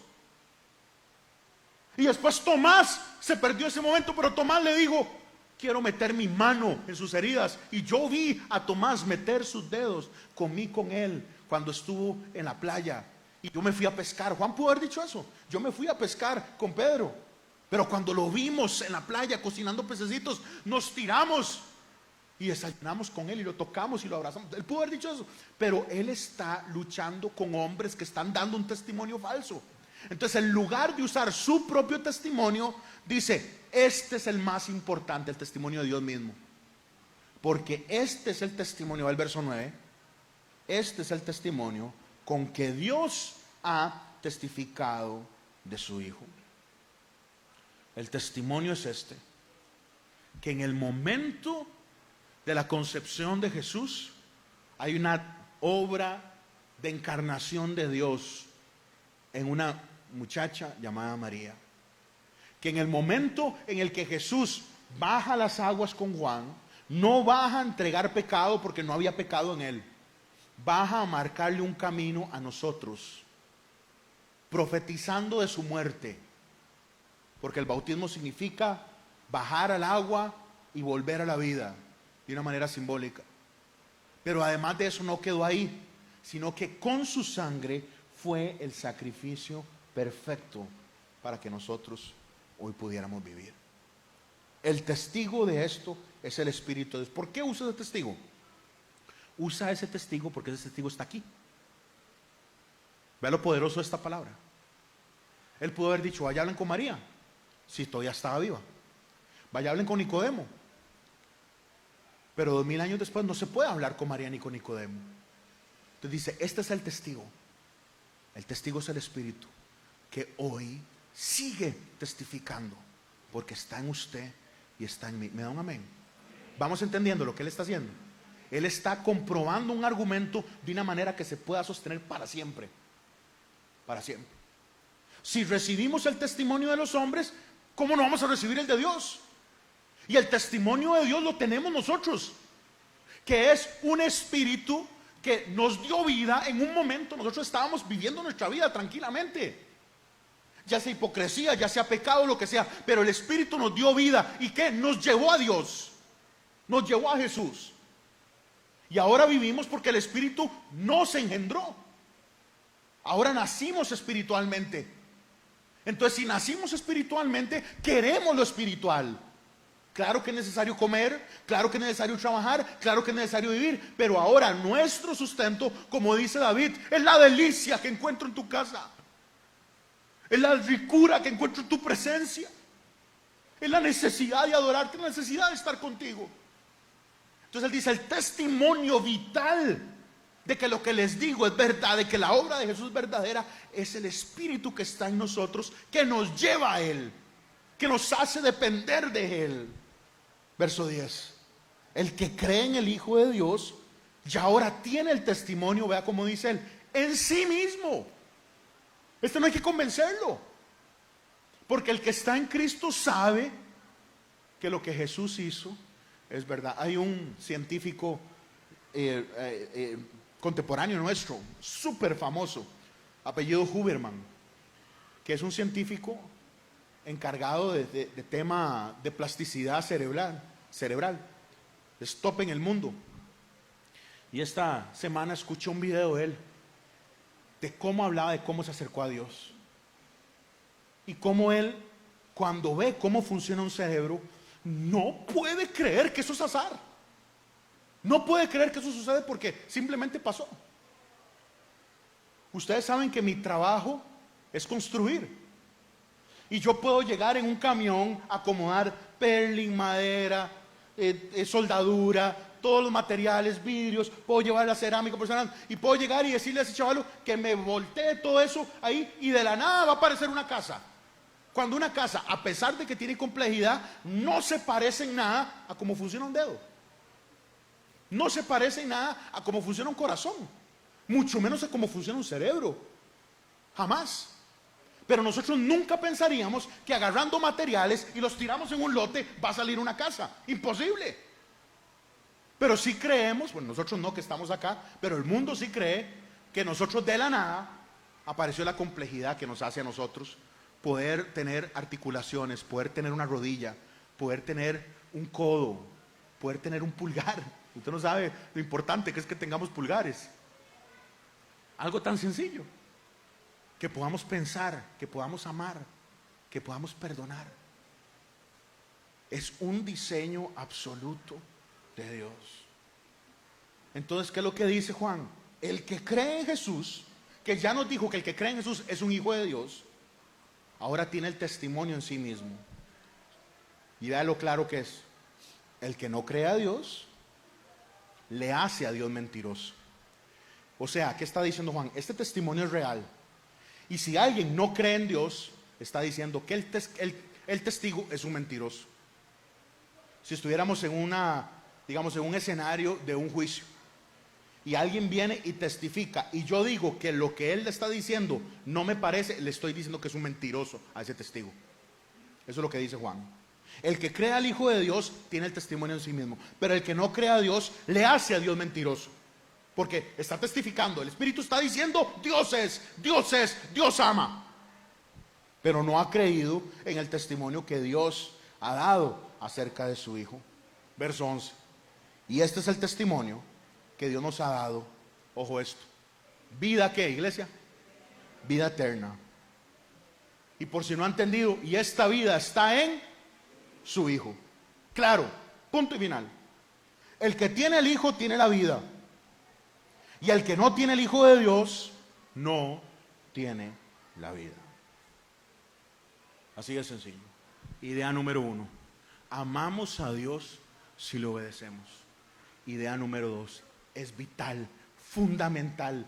[SPEAKER 2] Y después Tomás se perdió ese momento, pero Tomás le dijo, quiero meter mi mano en sus heridas. Y yo vi a Tomás meter sus dedos, comí con él cuando estuvo en la playa. Y yo me fui a pescar. Juan pudo haber dicho eso. Yo me fui a pescar con Pedro. Pero cuando lo vimos en la playa cocinando pececitos, nos tiramos y desayunamos con él y lo tocamos y lo abrazamos. Él pudo haber dicho eso. Pero él está luchando con hombres que están dando un testimonio falso. Entonces, en lugar de usar su propio testimonio, dice, este es el más importante, el testimonio de Dios mismo. Porque este es el testimonio, va el verso 9, este es el testimonio con que Dios ha testificado de su Hijo. El testimonio es este, que en el momento de la concepción de Jesús hay una obra de encarnación de Dios en una muchacha llamada María. Que en el momento en el que Jesús baja las aguas con Juan, no baja a entregar pecado porque no había pecado en él, baja a marcarle un camino a nosotros, profetizando de su muerte, porque el bautismo significa bajar al agua y volver a la vida de una manera simbólica. Pero además de eso no quedó ahí, sino que con su sangre fue el sacrificio perfecto para que nosotros hoy pudiéramos vivir. El testigo de esto es el Espíritu de Dios. ¿Por qué usa ese testigo? Usa ese testigo porque ese testigo está aquí. Vea lo poderoso de esta palabra. Él pudo haber dicho, vaya hablen con María, si todavía estaba viva. Vaya hablen con Nicodemo. Pero 2000 años después no se puede hablar con María ni con Nicodemo. Entonces dice, este es el testigo. El testigo es el Espíritu, que hoy sigue testificando, porque está en usted y está en mí. ¿Me da un amén? Vamos entendiendo lo que Él está haciendo. Él está comprobando un argumento de una manera que se pueda sostener para siempre. Para siempre. Si recibimos el testimonio de los hombres, ¿cómo no vamos a recibir el de Dios? Y el testimonio de Dios lo tenemos nosotros, que es un espíritu que nos dio vida en un momento. Nosotros estábamos viviendo nuestra vida tranquilamente, ya sea hipocresía, ya sea pecado, lo que sea, pero el Espíritu nos dio vida. ¿Y qué? Nos llevó a Dios, nos llevó a Jesús. Y ahora vivimos porque el Espíritu nos engendró. Ahora nacimos espiritualmente. Entonces, si nacimos espiritualmente, queremos lo espiritual. Claro que es necesario comer, claro que es necesario trabajar, claro que es necesario vivir, pero ahora nuestro sustento, como dice David, es la delicia que encuentro en tu casa, es la ricura que encuentro en tu presencia, es la necesidad de adorarte, la necesidad de estar contigo. Entonces él dice, el testimonio vital de que lo que les digo es verdad, de que la obra de Jesús es verdadera, es el Espíritu que está en nosotros, que nos lleva a Él, que nos hace depender de Él. Verso 10. El que cree en el Hijo de Dios ya ahora tiene el testimonio, vea cómo dice él, en sí mismo. Este no hay que convencerlo, porque el que está en Cristo sabe que lo que Jesús hizo es verdad. Hay un científico contemporáneo nuestro, súper famoso, apellido Huberman, que es un científico encargado de tema de plasticidad cerebral, es top en el mundo. Y esta semana escuché un video de él, de cómo hablaba de cómo se acercó a Dios. Y cómo él, cuando ve cómo funciona un cerebro, no puede creer que eso es azar. No puede creer que eso sucede porque simplemente pasó. Ustedes saben que mi trabajo es construir. Y yo puedo llegar en un camión, acomodar perling, madera, soldadura, todos los materiales, vidrios, puedo llevar la cerámica personal y puedo llegar y decirle a ese chavalo que me voltee todo eso ahí y de la nada va a aparecer una casa. Cuando una casa, a pesar de que tiene complejidad, no se parece en nada a cómo funciona un dedo. No se parece en nada a cómo funciona un corazón, mucho menos a cómo funciona un cerebro. Jamás. Pero nosotros nunca pensaríamos que agarrando materiales y los tiramos en un lote va a salir una casa. Imposible. Pero sí creemos, bueno, nosotros no que estamos acá, pero el mundo sí cree que nosotros de la nada apareció la complejidad que nos hace a nosotros poder tener articulaciones, poder tener una rodilla, poder tener un codo, poder tener un pulgar. Usted no sabe lo importante que es que tengamos pulgares. Algo tan sencillo. Que podamos pensar, que podamos amar, que podamos perdonar. Es un diseño absoluto de Dios. Entonces, ¿qué es lo que dice Juan? El que cree en Jesús, que ya nos dijo que el que cree en Jesús es un hijo de Dios, ahora tiene el testimonio en sí mismo. Y vea lo claro que es. El que no cree a Dios, le hace a Dios mentiroso. O sea, ¿qué está diciendo Juan? Este testimonio es real. Y si alguien no cree en Dios, está diciendo que el testigo es un mentiroso. Si estuviéramos en en un escenario de un juicio, y alguien viene y testifica, y yo digo que lo que él le está diciendo no me parece, le estoy diciendo que es un mentiroso a ese testigo. Eso es lo que dice Juan. El que cree al Hijo de Dios tiene el testimonio en sí mismo, pero el que no cree a Dios le hace a Dios mentiroso, porque está testificando, el Espíritu está diciendo Dios ama, pero no ha creído en el testimonio que Dios ha dado acerca de su Hijo. Verso 11. Y este es el testimonio que Dios nos ha dado. Ojo esto. ¿Vida qué, iglesia? Vida eterna. Y por si no ha entendido, y esta vida está en su Hijo. Claro, punto y final. El que tiene el Hijo tiene la vida. Y el que no tiene el Hijo de Dios no tiene la vida. Así de sencillo. Idea número 1. Amamos a Dios si le obedecemos. Idea número 2. Es vital, fundamental,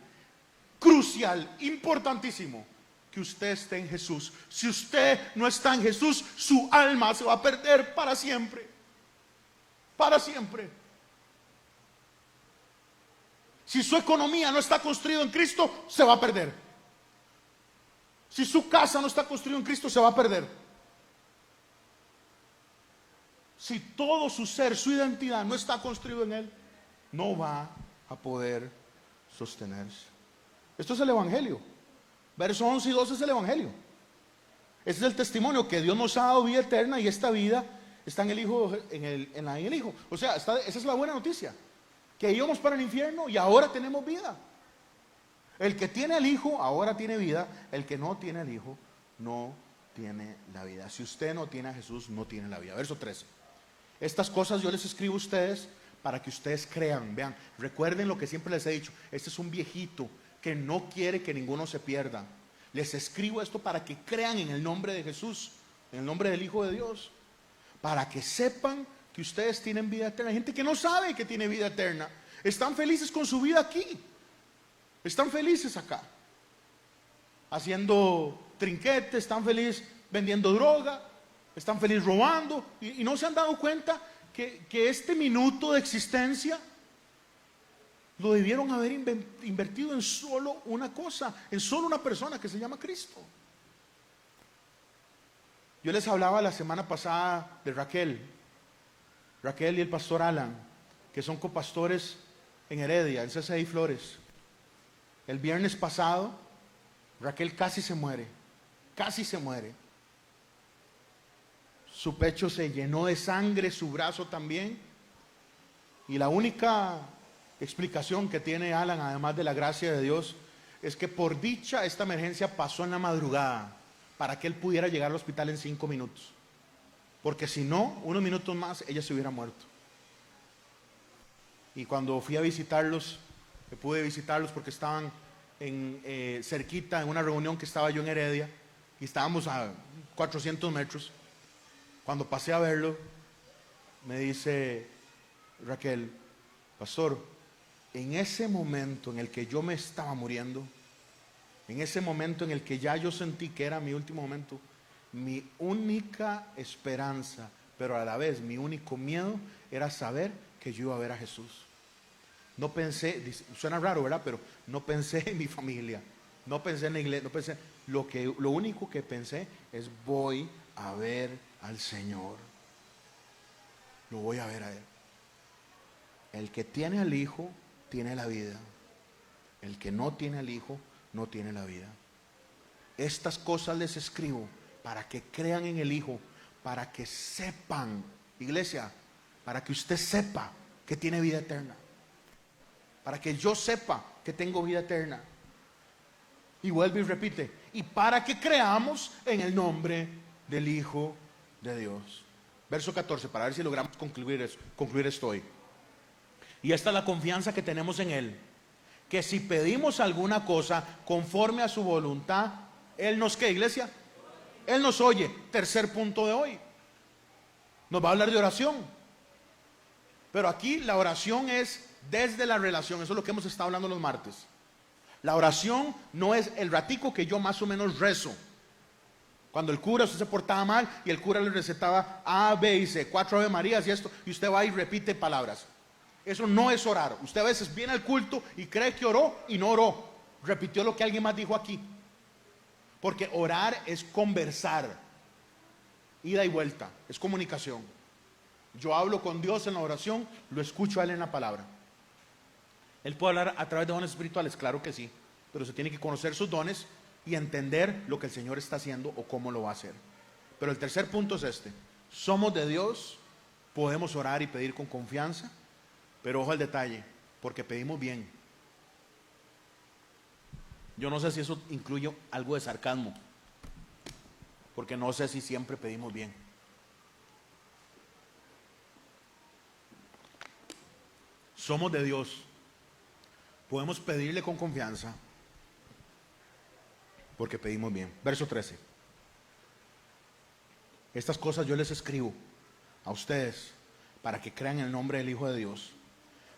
[SPEAKER 2] crucial, importantísimo que usted esté en Jesús. Si usted no está en Jesús, su alma se va a perder para siempre. Para siempre. Si su economía no está construida en Cristo, se va a perder. Si su casa no está construida en Cristo, se va a perder. Si todo su ser, su identidad no está construido en Él, no va a poder sostenerse. Esto es el Evangelio. Versos 11 y 12 es el Evangelio. Este es el testimonio que Dios nos ha dado vida eterna, y esta vida está en el Hijo, en el Hijo. O sea, esa es la buena noticia. Que íbamos para el infierno y ahora tenemos vida. El que tiene el Hijo ahora tiene vida. El que no tiene el Hijo no tiene la vida. Si usted no tiene a Jesús, no tiene la vida. Verso 13. Estas cosas yo les escribo a ustedes para que ustedes crean. Vean, recuerden lo que siempre les he dicho. Este es un viejito que no quiere que ninguno se pierda. Les escribo esto para que crean en el nombre de Jesús, en el nombre del Hijo de Dios, para que sepan que ustedes tienen vida eterna. Hay gente que no sabe que tiene vida eterna. Están felices con su vida aquí. Están felices acá, haciendo trinquetes, están felices vendiendo droga, están felices robando, y no se han dado cuenta que este minuto de existencia lo debieron haber invertido en solo una cosa, en solo una persona que se llama Cristo. Yo les hablaba la semana pasada de Raquel y el pastor Alan, que son copastores en Heredia, en CCI Flores. El viernes pasado, Raquel casi se muere. Su pecho se llenó de sangre, su brazo también. Y la única explicación que tiene Alan, además de la gracia de Dios, es que por dicha esta emergencia pasó en la madrugada, para que él pudiera llegar al hospital en 5 minutos. Porque si no, unos minutos más, ella se hubiera muerto. Y cuando fui a visitarlos, pude visitarlos porque estaban cerquita en una reunión que estaba yo en Heredia, y estábamos a 400 metros. Cuando pasé a verlo, me dice Raquel: pastor, en ese momento en el que yo me estaba muriendo, en ese momento en el que ya yo sentí que era mi último momento, mi única esperanza, pero a la vez mi único miedo, era saber que yo iba a ver a Jesús. No pensé, suena raro, ¿verdad? Pero no pensé en mi familia, no pensé en la iglesia, no pensé. Lo único que pensé es: voy a ver al Señor. Lo voy a ver a Él. El que tiene al Hijo tiene la vida. El que no tiene al Hijo no tiene la vida. Estas cosas les escribo para que crean en el Hijo, para que sepan, iglesia, para que usted sepa que tiene vida eterna, para que yo sepa que tengo vida eterna. Y vuelve y repite: y para que creamos en el nombre del Hijo de Dios. Verso 14, para ver si logramos concluir esto hoy. Y esta es la confianza que tenemos en Él, que si pedimos alguna cosa conforme a su voluntad, Él nos, ¿qué, iglesia? Él nos oye. Tercer punto de hoy, nos va a hablar de oración. Pero aquí la oración es desde la relación. Eso es lo que hemos estado hablando los martes. La oración no es el ratico que yo más o menos rezo. Cuando el cura, usted se portaba mal y el cura le recetaba A, B y C, 4 Ave Marías y esto, y usted va y repite palabras. Eso no es orar. Usted a veces viene al culto y cree que oró y no oró. Repitió lo que alguien más dijo aquí. Porque orar es conversar, ida y vuelta, es comunicación. Yo hablo con Dios en la oración, lo escucho a Él en la palabra. Él puede hablar a través de dones espirituales, claro que sí, pero se tiene que conocer sus dones y entender lo que el Señor está haciendo o cómo lo va a hacer. Pero el tercer punto es este: somos de Dios, podemos orar y pedir con confianza, pero ojo al detalle, porque pedimos bien. Yo no sé si eso incluye algo de sarcasmo, porque no sé si siempre pedimos bien. Somos de Dios, podemos pedirle con confianza, porque pedimos bien. Verso 13. Estas cosas yo les escribo a ustedes para que crean en el nombre del Hijo de Dios,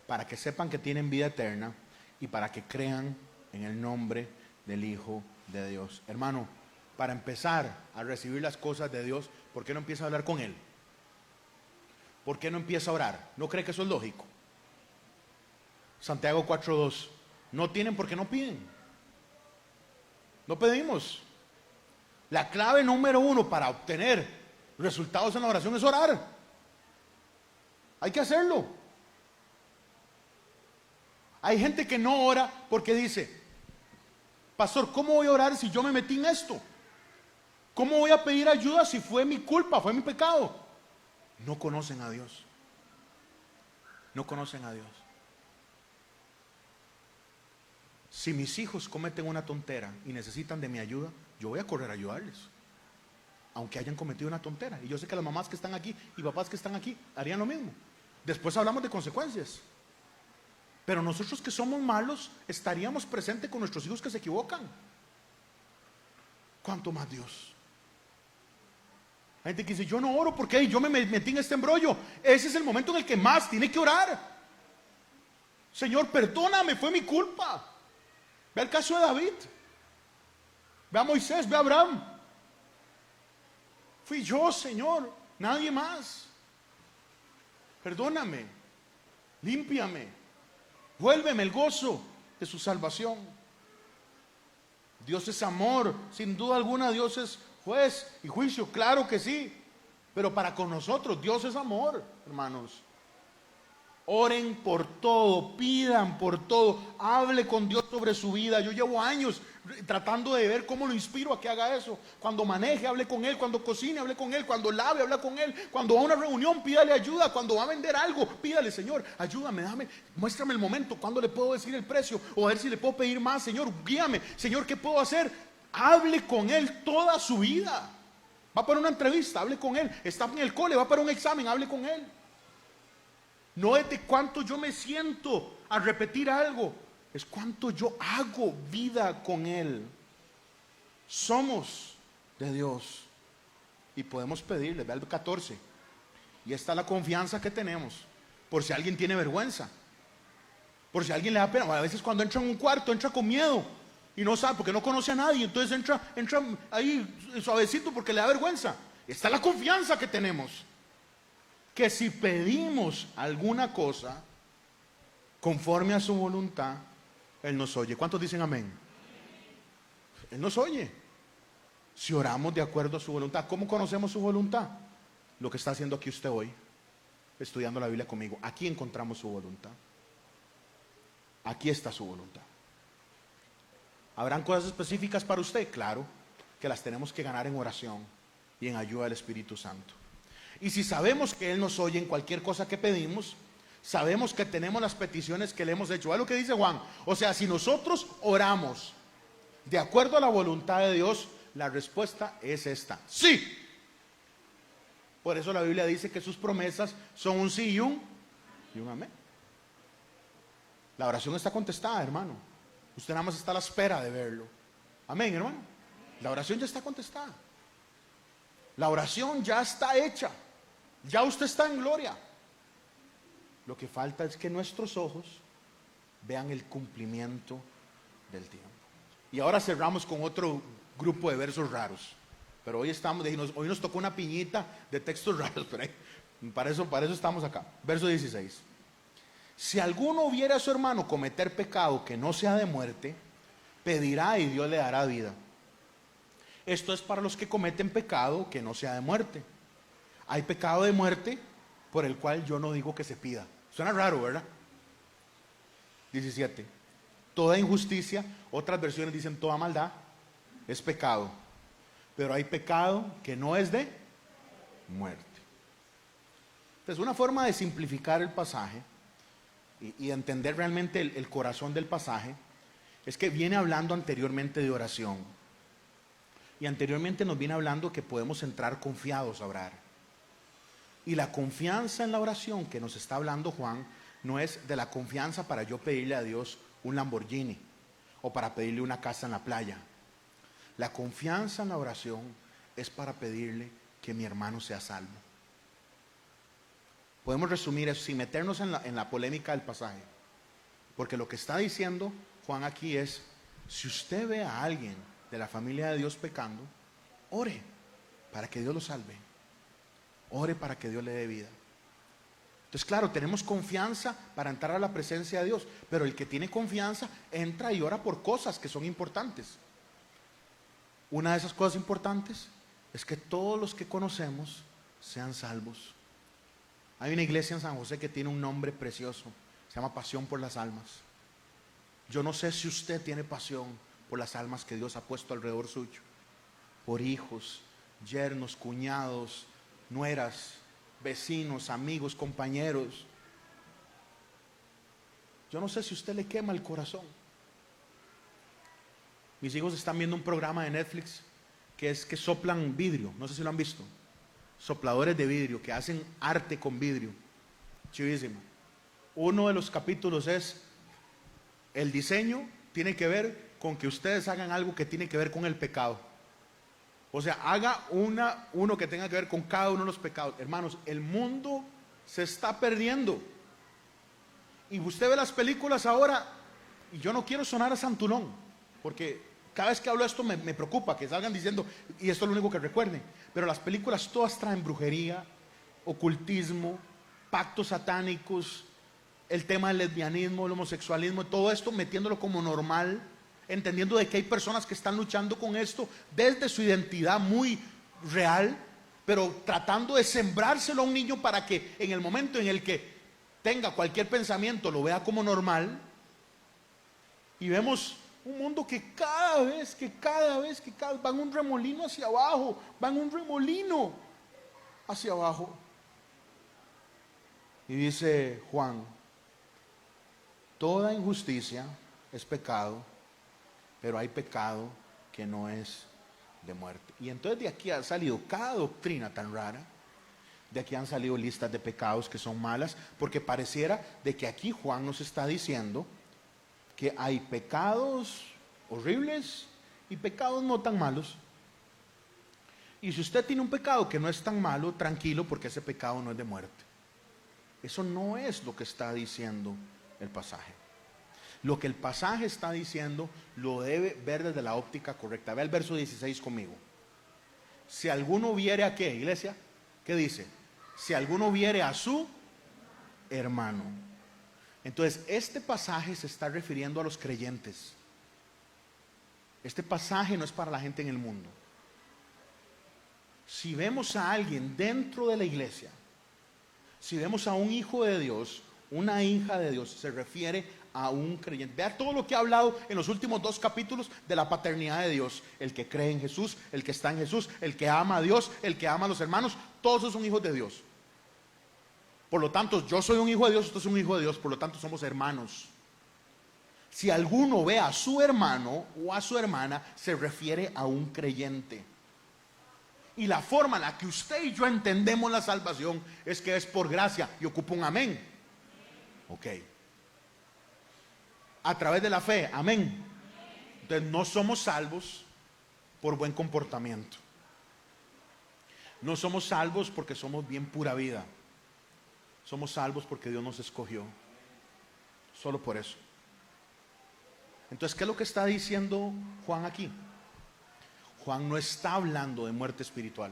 [SPEAKER 2] para que sepan que tienen vida eterna y para que crean en el nombre del Hijo de Dios. Hermano, para empezar a recibir las cosas de Dios, ¿por qué no empieza a hablar con Él? ¿Por qué no empieza a orar? ¿No cree que eso es lógico? Santiago 4:2. No tienen porque no piden. No pedimos. La clave número 1 para obtener resultados en la oración es orar. Hay que hacerlo. Hay gente que no ora porque dice: pastor, ¿cómo voy a orar si yo me metí en esto? ¿Cómo voy a pedir ayuda si fue mi culpa, fue mi pecado? No conocen a Dios. No conocen a Dios. Si mis hijos cometen una tontera y necesitan de mi ayuda, yo voy a correr a ayudarles, aunque hayan cometido una tontera. Y yo sé que las mamás que están aquí y papás que están aquí harían lo mismo. Después hablamos de consecuencias. Pero nosotros que somos malos estaríamos presentes con nuestros hijos que se equivocan. ¿Cuánto más Dios? Hay gente que dice: yo no oro porque yo me metí en este embrollo. Ese es el momento en el que más tiene que orar. Señor, perdóname, fue mi culpa. Ve el caso de David, ve a Moisés, ve a Abraham. Fui yo, Señor, nadie más. Perdóname, límpiame, vuélveme el gozo de su salvación. Dios es amor, sin duda alguna. Dios es juez y juicio, claro que sí. Pero para con nosotros Dios es amor, hermanos. Oren por todo, pidan por todo, hable con Dios sobre su vida. Yo llevo años tratando de ver cómo lo inspiro a que haga eso. Cuando maneje, hable con Él. Cuando cocine, hable con Él. Cuando lave, hable con Él. Cuando va a una reunión, pídale ayuda. Cuando va a vender algo, pídale: Señor, ayúdame, muéstrame el momento, cuándo le puedo decir el precio, o a ver si le puedo pedir más. Señor, guíame. Señor, ¿qué puedo hacer? Hable con Él toda su vida. Va para una entrevista, hable con Él. Está en el cole, va para un examen, hable con Él. No es de cuánto yo me siento a repetir algo, es cuánto yo hago vida con Él. Somos de Dios y podemos pedirle. Ve al 14. Y esta es la confianza que tenemos, por si alguien tiene vergüenza, por si alguien le da pena. A veces cuando entra en un cuarto, entra con miedo y no sabe, porque no conoce a nadie. Entonces entra ahí suavecito porque le da vergüenza. Esta es la confianza que tenemos, que si pedimos alguna cosa conforme a su voluntad, Él nos oye. ¿Cuántos dicen amén? Él nos oye si oramos de acuerdo a su voluntad. ¿Cómo conocemos su voluntad? Lo que está haciendo aquí usted hoy, estudiando la Biblia conmigo. Aquí encontramos su voluntad. Aquí está su voluntad. ¿Habrán cosas específicas para usted? Claro, que las tenemos que ganar en oración y en ayuda del Espíritu Santo. Y si sabemos que Él nos oye en cualquier cosa que pedimos, sabemos que tenemos las peticiones que le hemos hecho. ¿Ves lo que dice Juan? O sea, si nosotros oramos de acuerdo a la voluntad de Dios, la respuesta es esta: sí. Por eso la Biblia dice que sus promesas son un sí y un amén. La oración está contestada, hermano. Usted nada más está a la espera de verlo. Amén, hermano. La oración ya está contestada. La oración ya está hecha. Ya usted está en gloria. Lo que falta es que nuestros ojos vean el cumplimiento del tiempo. Y ahora cerramos con otro grupo de versos raros. Pero hoy nos tocó una piñita de textos raros, pero para eso estamos acá. Verso 16. Si alguno viera a su hermano cometer pecado que no sea de muerte, pedirá y Dios le dará vida. Esto es para los que cometen pecado que no sea de muerte. Hay pecado de muerte por el cual yo no digo que se pida. Suena raro, ¿verdad? 17. Toda injusticia, otras versiones dicen toda maldad, es pecado. Pero hay pecado que no es de muerte. Entonces, una forma de simplificar el pasaje y entender realmente el corazón del pasaje es que viene hablando anteriormente de oración. Y anteriormente nos viene hablando que podemos entrar confiados a orar. Y la confianza en la oración que nos está hablando Juan no es de la confianza para yo pedirle a Dios un Lamborghini o para pedirle una casa en la playa. La confianza en la oración es para pedirle que mi hermano sea salvo. Podemos resumir eso sin meternos en la polémica del pasaje. Porque lo que está diciendo Juan aquí es, si usted ve a alguien de la familia de Dios pecando, ore para que Dios lo salve. Ore para que Dios le dé vida. Entonces, claro, tenemos confianza para entrar a la presencia de Dios, pero el que tiene confianza entra y ora por cosas que son importantes. Una de esas cosas importantes es que todos los que conocemos sean salvos. Hay una iglesia en San José que tiene un nombre precioso, se llama Pasión por las Almas. Yo no sé si usted tiene pasión por las almas que Dios ha puesto alrededor suyo, por hijos, yernos, cuñados, nueras, vecinos, amigos, compañeros. Yo no sé si a usted le quema el corazón. Mis hijos están viendo un programa de Netflix que soplan vidrio, no sé si lo han visto. Sopladores de vidrio que hacen arte con vidrio. Chivísimo. Uno de los capítulos es el diseño tiene que ver con que ustedes hagan algo que tiene que ver con el pecado. O sea, haga uno que tenga que ver con cada uno de los pecados. Hermanos, el mundo se está perdiendo. Y usted ve las películas ahora, y yo no quiero sonar a santulón, porque cada vez que hablo de esto me preocupa que salgan diciendo, y esto es lo único que recuerden, pero las películas todas traen brujería, ocultismo, pactos satánicos, el tema del lesbianismo, el homosexualismo, todo esto metiéndolo como normal, entendiendo de que hay personas que están luchando con esto desde su identidad muy real, pero tratando de sembrárselo a un niño para que en el momento en el que tenga cualquier pensamiento lo vea como normal. Y vemos un mundo que cada vez van un remolino hacia abajo, Y dice Juan, toda injusticia es pecado, pero hay pecado que no es de muerte. Y entonces de aquí ha salido cada doctrina tan rara, de aquí han salido listas de pecados que son malas, porque pareciera de que aquí Juan nos está diciendo que hay pecados horribles y pecados no tan malos. Y si usted tiene un pecado que no es tan malo, tranquilo, porque ese pecado no es de muerte. Eso no es lo que está diciendo el pasaje. Lo que el pasaje está diciendo lo debe ver desde la óptica correcta. Ve el verso 16 conmigo. Si alguno viere a qué, iglesia, ¿qué dice? Si alguno viere a su hermano. Entonces, este pasaje se está refiriendo a los creyentes. Este pasaje no es para la gente en el mundo. Si vemos a alguien dentro de la iglesia, si vemos a un hijo de Dios, una hija de Dios, se refiere a un creyente. Vea todo lo que ha hablado en los últimos 2 capítulos de la paternidad de Dios. El que cree en Jesús, el que está en Jesús, el que ama a Dios, el que ama a los hermanos, todos esos son hijos de Dios. Por lo tanto, yo soy un hijo de Dios, usted es un hijo de Dios, por lo tanto somos hermanos. Si alguno ve a su hermano o a su hermana, se refiere a un creyente. Y la forma en la que usted y yo entendemos la salvación es que es por gracia, y ocupa un amén. Ok. A través de la fe, amén. Entonces no somos salvos por buen comportamiento. No somos salvos porque somos bien pura vida. Somos salvos porque Dios nos escogió. Solo por eso. Entonces, ¿qué es lo que está diciendo Juan aquí? Juan no está hablando de muerte espiritual.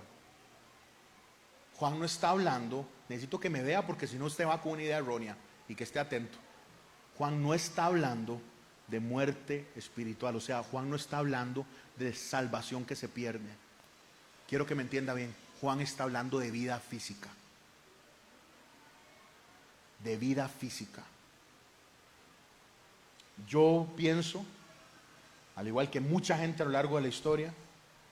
[SPEAKER 2] Juan no está hablando, necesito que me vea porque si no usted va con una idea errónea y que esté atento. Juan no está hablando de muerte espiritual, o sea, Juan no está hablando de salvación que se pierde. Quiero que me entienda bien, Juan está hablando de vida física. De vida física. Yo pienso, al igual que mucha gente a lo largo de la historia,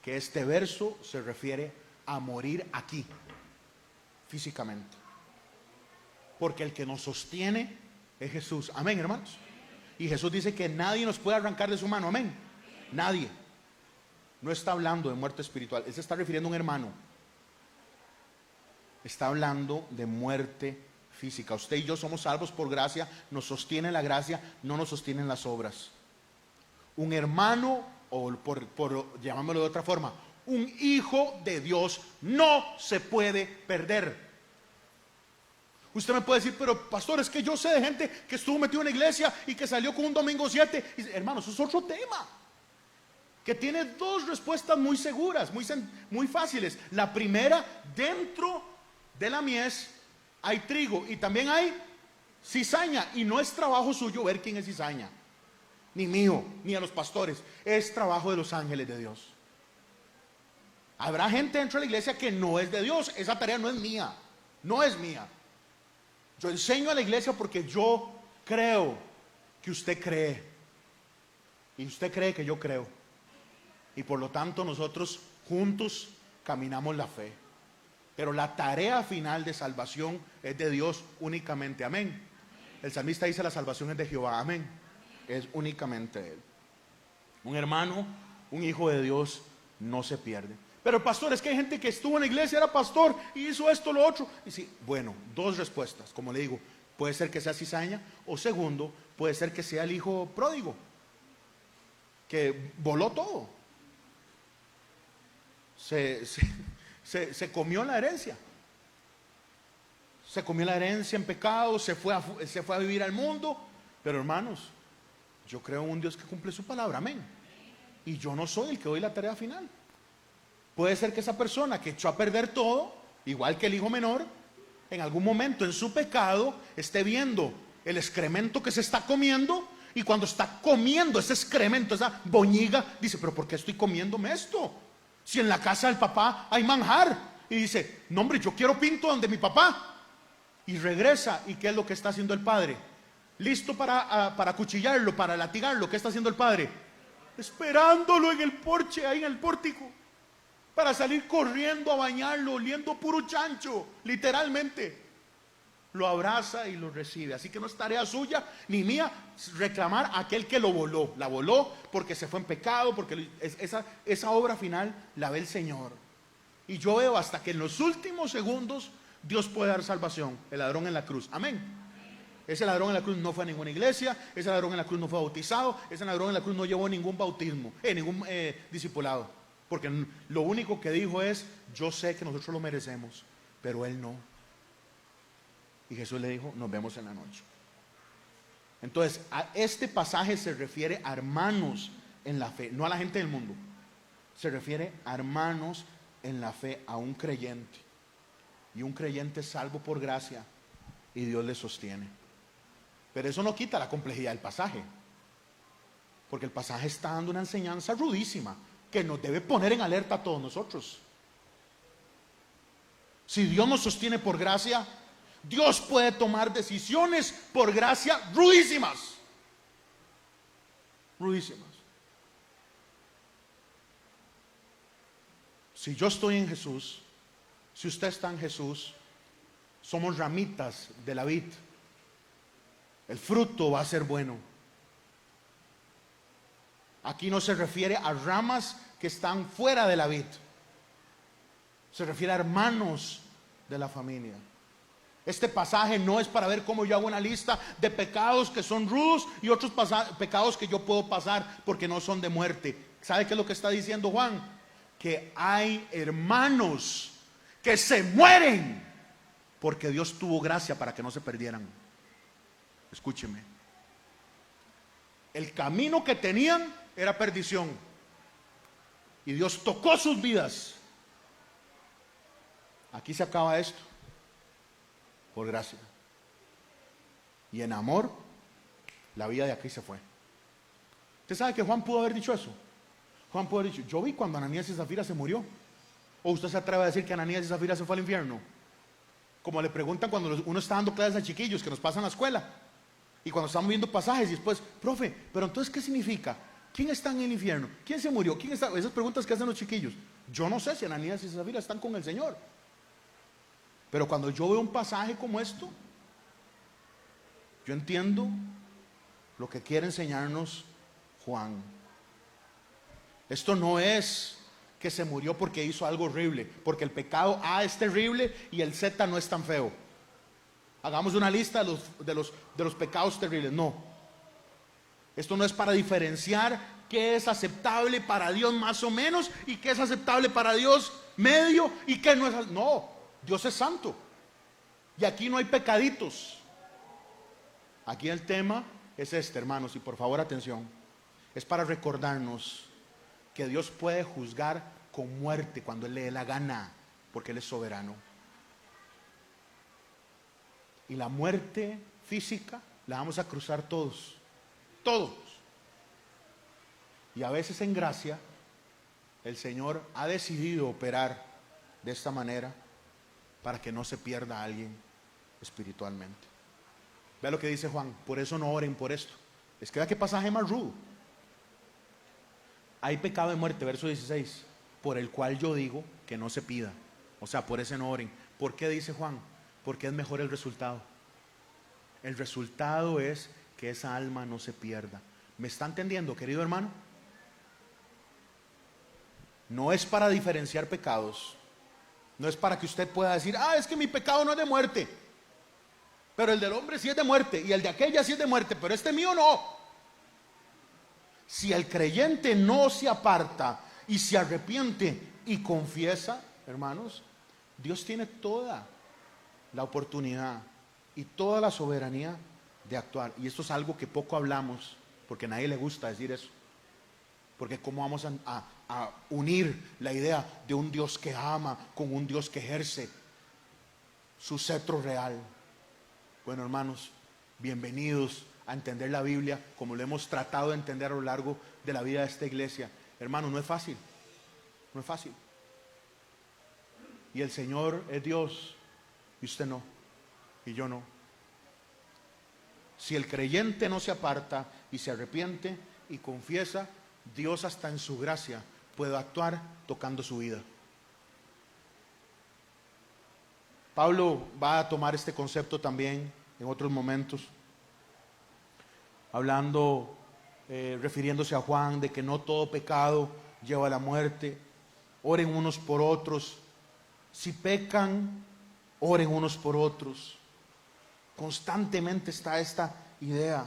[SPEAKER 2] que este verso se refiere a morir aquí, físicamente. Porque el que nos sostiene es Jesús. Amén, hermanos. Y Jesús dice que nadie nos puede arrancar de su mano. Amén. Nadie. No está hablando de muerte espiritual. Él se está refiriendo a un hermano. Está hablando de muerte física. Usted y yo somos salvos por gracia. Nos sostiene la gracia, no nos sostienen las obras. Un hermano, o por llamámoslo de otra forma, un hijo de Dios no se puede perder. Usted me puede decir, pero pastor, es que yo sé de gente que estuvo metido en la iglesia y que salió con un domingo 7. Y, hermano, eso es otro tema, que tiene dos respuestas muy seguras, muy fáciles. La primera, dentro de la mies hay trigo y también hay cizaña, y no es trabajo suyo ver quién es cizaña, ni mío, ni a los pastores, es trabajo de los ángeles de Dios. Habrá gente dentro de la iglesia que no es de Dios, esa tarea no es mía, no es mía. Yo enseño a la iglesia porque yo creo que usted cree, y usted cree que yo creo, y por lo tanto nosotros juntos caminamos la fe. Pero la tarea final de salvación es de Dios únicamente. Amén. El salmista dice: la salvación es de Jehová. Amén. Es únicamente Él. Un hermano, un hijo de Dios no se pierde. Pero pastor, es que hay gente que estuvo en la iglesia, era pastor y hizo esto, lo otro. Y sí, bueno, dos respuestas. Como le digo, puede ser que sea cizaña, o segundo, puede ser que sea el hijo pródigo, que voló todo. Se comió la herencia. Se comió la herencia en pecado, se fue a vivir al mundo. Pero hermanos, yo creo en un Dios que cumple su palabra. Amén. Y yo no soy el que doy la tarea final. Puede ser que esa persona que echó a perder todo, igual que el hijo menor, en algún momento en su pecado esté viendo el excremento que se está comiendo, y cuando está comiendo ese excremento, esa boñiga, dice: pero ¿por qué estoy comiéndome esto? Si en la casa del papá hay manjar. Y dice: no, hombre, yo quiero pinto donde mi papá. Y regresa, ¿y qué es lo que está haciendo el padre? Listo para acuchillarlo, para latigarlo. ¿Qué está haciendo el padre? Esperándolo en el porche, ahí en el pórtico, para salir corriendo a bañarlo, oliendo puro chancho, literalmente. Lo abraza y lo recibe. Así que no es tarea suya ni mía reclamar a aquel que lo voló. La voló porque se fue en pecado, porque esa obra final la ve el Señor. Y yo veo hasta que en los últimos segundos Dios puede dar salvación. El ladrón en la cruz. Amén. Ese ladrón en la cruz no fue a ninguna iglesia, ese ladrón en la cruz no fue bautizado, ese ladrón en la cruz no llevó ningún bautismo, ningún discipulado. Porque lo único que dijo es: yo sé que nosotros lo merecemos, pero él no. Y Jesús le dijo: nos vemos en la noche. Entonces, a este pasaje se refiere a hermanos en la fe, no a la gente del mundo. Se refiere a hermanos en la fe, a un creyente. Y un creyente es salvo por gracia y Dios le sostiene. Pero eso no quita la complejidad del pasaje, porque el pasaje está dando una enseñanza rudísima que nos debe poner en alerta a todos nosotros. Si Dios nos sostiene por gracia, Dios puede tomar decisiones por gracia rudísimas. Rudísimas. Si yo estoy en Jesús, si usted está en Jesús, somos ramitas de la vid. El fruto va a ser bueno. Aquí no se refiere a ramas que están fuera de la vid. Se refiere a hermanos de la familia. Este pasaje no es para ver cómo yo hago una lista de pecados que son rudos y otros pecados que yo puedo pasar porque no son de muerte. ¿Sabe qué es lo que está diciendo Juan? Que hay hermanos que se mueren porque Dios tuvo gracia para que no se perdieran. Escúcheme. El camino que tenían era perdición. Y Dios tocó sus vidas. Aquí se acaba esto. Por gracia. Y en amor, la vida de aquí se fue. ¿Usted sabe que Juan pudo haber dicho eso? Juan pudo haber dicho, yo vi cuando Ananías y Zafira se murió. ¿O usted se atreve a decir que Ananías y Zafira se fue al infierno? Como le preguntan cuando uno está dando clases a chiquillos que nos pasan a la escuela. Y cuando estamos viendo pasajes y después, profe, pero entonces ¿qué significa? ¿Quién está en el infierno? ¿Quién se murió? ¿Quién está? Esas preguntas que hacen los chiquillos. Yo no sé si Ananías y Zafira están con el Señor. Pero cuando yo veo un pasaje como esto, yo entiendo lo que quiere enseñarnos Juan. Esto no es que se murió porque hizo algo horrible, porque el pecado A es terrible y el Z no es tan feo. Hagamos una lista de los pecados terribles. No. Esto no es para diferenciar qué es aceptable para Dios más o menos y qué es aceptable para Dios medio y qué no es. No, Dios es santo. Y aquí no hay pecaditos. Aquí el tema es este, hermanos, y por favor atención. Es para recordarnos que Dios puede juzgar con muerte cuando Él le dé la gana, porque Él es soberano. Y la muerte física la vamos a cruzar todos. Todos. Y a veces en gracia, el Señor ha decidido operar de esta manera para que no se pierda a alguien espiritualmente. Vea lo que dice Juan, por eso no oren por esto. Es que vea qué pasaje más rudo. Hay pecado de muerte, verso 16, por el cual yo digo que no se pida. O sea, por ese no oren. ¿Por qué dice Juan? Porque es mejor el resultado. El resultado es que esa alma no se pierda. ¿Me está entendiendo, querido hermano? No es para diferenciar pecados. No es para que usted pueda decir, es que mi pecado no es de muerte. Pero el del hombre sí es de muerte y el de aquella sí es de muerte, pero este mío no. Si el creyente no se aparta y se arrepiente y confiesa, hermanos, Dios tiene toda la oportunidad y toda la soberanía de actuar. Y esto es algo que poco hablamos, porque a nadie le gusta decir eso. Porque cómo vamos a unir la idea de un Dios que ama con un Dios que ejerce su cetro real. Bueno, hermanos, bienvenidos a entender la Biblia como lo hemos tratado de entender a lo largo de la vida de esta iglesia. Hermano, no es fácil. No es fácil. Y el Señor es Dios y usted no, y yo no. Si el creyente no se aparta y se arrepiente y confiesa, Dios hasta en su gracia puede actuar tocando su vida. Pablo va a tomar este concepto también en otros momentos, hablando, refiriéndose a Juan, de que no todo pecado lleva a la muerte. Oren unos por otros. Si pecan, oren unos por otros. Constantemente está esta idea,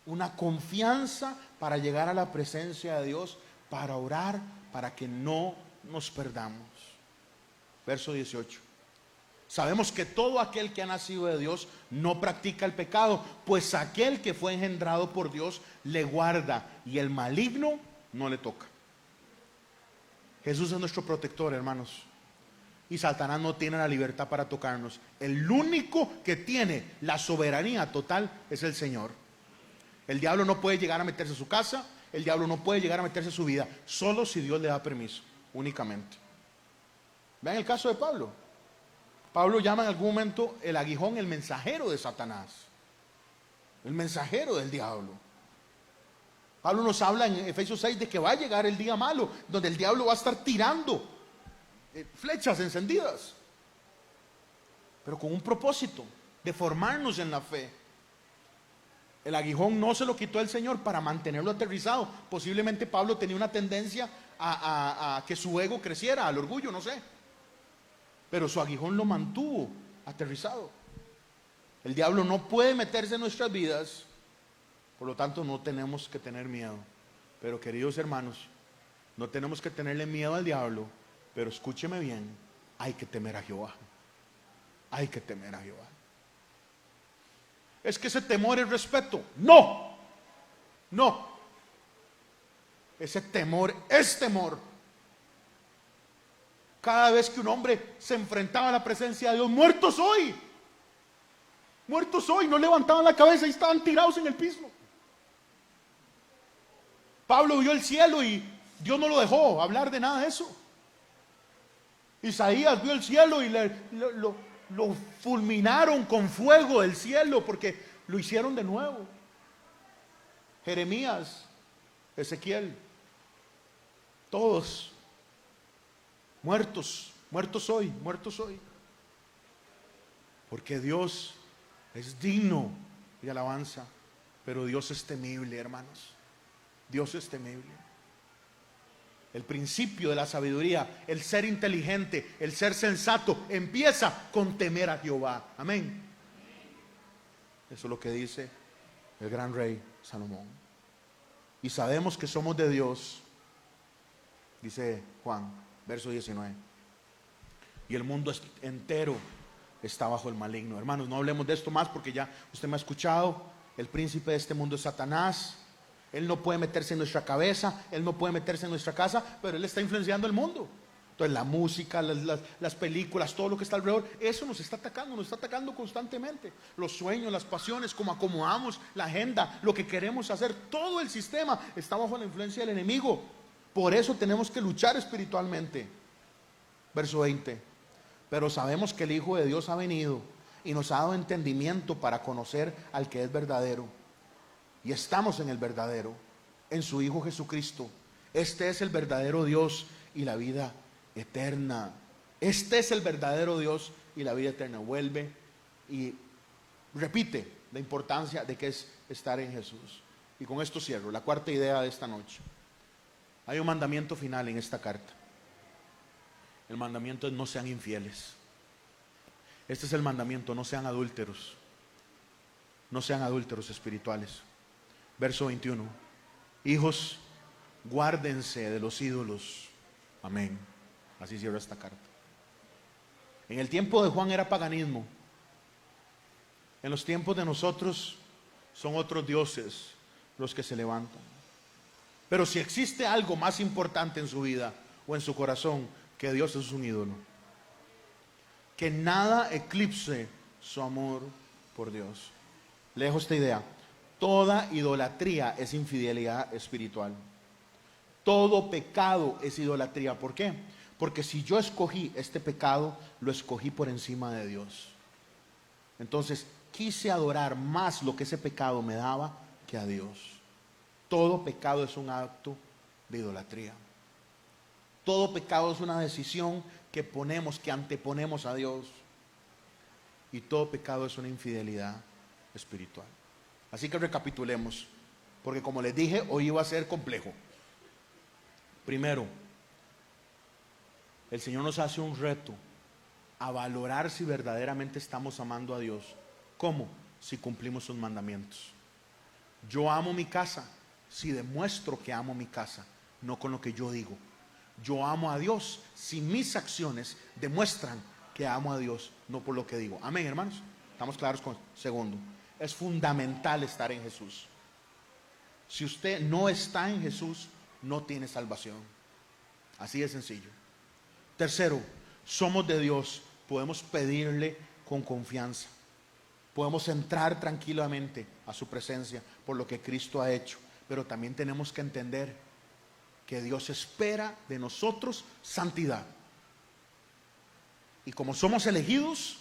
[SPEAKER 2] una confianza para llegar a la presencia de Dios, para orar, para que no nos perdamos. Verso 18. Sabemos que todo aquel que ha nacido de Dios no practica el pecado, pues aquel que fue engendrado por Dios le guarda y el maligno no le toca. Jesús es nuestro protector, hermanos. Y Satanás no tiene la libertad para tocarnos. El único que tiene la soberanía total es el Señor. El diablo no puede llegar a meterse a su casa, el diablo no puede llegar a meterse a su vida, solo si Dios le da permiso, únicamente. Vean el caso de Pablo. Pablo llama en algún momento el aguijón el mensajero de Satanás, el mensajero del diablo. Pablo nos habla en Efesios 6 de que va a llegar el día malo, donde el diablo va a estar tirando flechas encendidas, pero con un propósito de formarnos en la fe. El aguijón no se lo quitó el Señor para mantenerlo aterrizado. Posiblemente Pablo tenía una tendencia a que su ego creciera, al orgullo, no sé. Pero su aguijón lo mantuvo aterrizado. El diablo no puede meterse en nuestras vidas, por lo tanto no tenemos que tener miedo. Pero queridos hermanos, no tenemos que tenerle miedo al diablo, pero escúcheme bien, hay que temer a Jehová. Hay que temer a Jehová. Es que ese temor es respeto. No, no. Ese temor es temor. Cada vez que un hombre se enfrentaba a la presencia de Dios, muerto soy. Muertos soy, no levantaban la cabeza y estaban tirados en el piso. Pablo vio el cielo y Dios no lo dejó hablar de nada de eso. Isaías vio el cielo y lo fulminaron con fuego del cielo porque lo hicieron de nuevo. Jeremías, Ezequiel, todos muertos, muertos hoy, muertos hoy. Porque Dios es digno de alabanza, pero Dios es temible, hermanos. Dios es temible. El principio de la sabiduría, el ser inteligente, el ser sensato, empieza con temer a Jehová. Amén. Eso es lo que dice el gran rey Salomón. Y sabemos que somos de Dios, dice Juan, verso 19. Y el mundo entero está bajo el maligno. Hermanos, no hablemos de esto más porque ya usted me ha escuchado. El príncipe de este mundo es Satanás. Él no puede meterse en nuestra cabeza, él no puede meterse en nuestra casa, pero él está influenciando el mundo. Entonces la música, las películas, todo lo que está alrededor, eso nos está atacando constantemente. Los sueños, las pasiones, cómo acomodamos la agenda, lo que queremos hacer, todo el sistema está bajo la influencia del enemigo. Por eso tenemos que luchar espiritualmente. Verso 20. Pero sabemos que el Hijo de Dios ha venido y nos ha dado entendimiento para conocer al que es verdadero. Y estamos en el verdadero, en su Hijo Jesucristo. Este es el verdadero Dios y la vida eterna. Este es el verdadero Dios y la vida eterna. Vuelve y repite la importancia de que es estar en Jesús. Y con esto cierro, la cuarta idea de esta noche. Hay un mandamiento final en esta carta. El mandamiento es: no sean infieles. Este es el mandamiento: no sean adúlteros. No sean adúlteros espirituales. Verso 21. Hijos, guárdense de los ídolos. Amén. Así cierra esta carta. En el tiempo de Juan era paganismo. En los tiempos de nosotros son otros dioses los que se levantan. Pero si existe algo más importante en su vida o en su corazón que Dios, es un ídolo. Que nada eclipse su amor por Dios. Lejos esta idea. Toda idolatría es infidelidad espiritual. Todo pecado es idolatría. ¿Por qué? Porque si yo escogí este pecado, lo escogí por encima de Dios. Entonces, quise adorar más lo que ese pecado me daba que a Dios. Todo pecado es un acto de idolatría. Todo pecado es una decisión que anteponemos a Dios. Y todo pecado es una infidelidad espiritual. Así que recapitulemos, porque como les dije, hoy iba a ser complejo. Primero, el Señor nos hace un reto a valorar si verdaderamente estamos amando a Dios. ¿Cómo? Si cumplimos sus mandamientos. Yo amo mi casa si demuestro que amo mi casa, no con lo que yo digo. Yo amo a Dios si mis acciones demuestran que amo a Dios, no por lo que digo. Amén, hermanos. ¿Estamos claros con? Segundo, es fundamental estar en Jesús. Si usted no está en Jesús, no tiene salvación. Así de sencillo. Tercero, somos de Dios, podemos pedirle con confianza. Podemos entrar tranquilamente a su presencia por lo que Cristo ha hecho. Pero también tenemos que entender que Dios espera de nosotros santidad. Y como somos elegidos,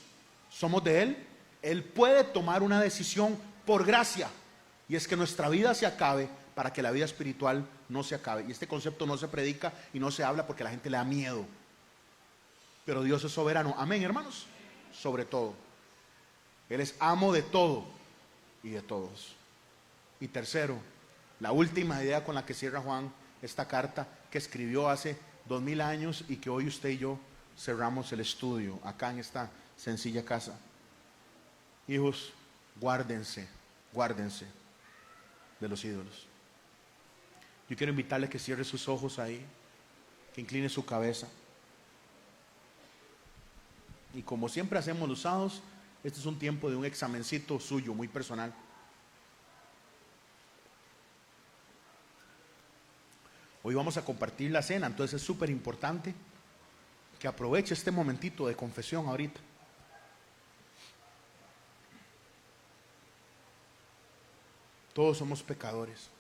[SPEAKER 2] somos de Él, Él puede tomar una decisión por gracia. Y es que nuestra vida se acabe para que la vida espiritual no se acabe. Y este concepto no se predica y no se habla porque a la gente le da miedo. Pero Dios es soberano. Amén, hermanos. Sobre todo. Él es amo de todo y de todos. Y tercero, la última idea con la que cierra Juan esta carta que escribió hace 2000 años y que hoy usted y yo cerramos el estudio acá en esta sencilla casa. Hijos, guárdense de los ídolos. Yo quiero invitarle que cierre sus ojos ahí, que incline su cabeza. Y como siempre hacemos los sábados, este es un tiempo de un examencito suyo, muy personal. Hoy vamos a compartir la cena, entonces es súper importante que aproveche este momentito de confesión ahorita. Todos somos pecadores,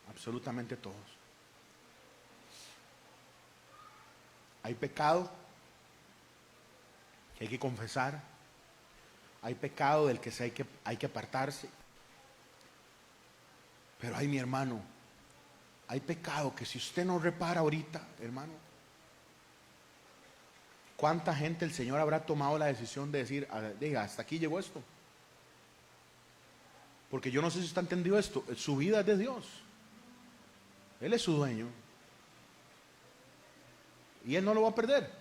[SPEAKER 2] absolutamente todos. Hay pecado que hay que confesar, hay pecado del que hay que apartarse, pero hay, mi hermano, hay pecado que si usted no repara ahorita, hermano, ¿cuánta gente el Señor habrá tomado la decisión de decir, diga, hasta aquí llegó esto? Porque yo no sé si está entendido esto, su vida es de Dios, Él es su dueño y Él no lo va a perder.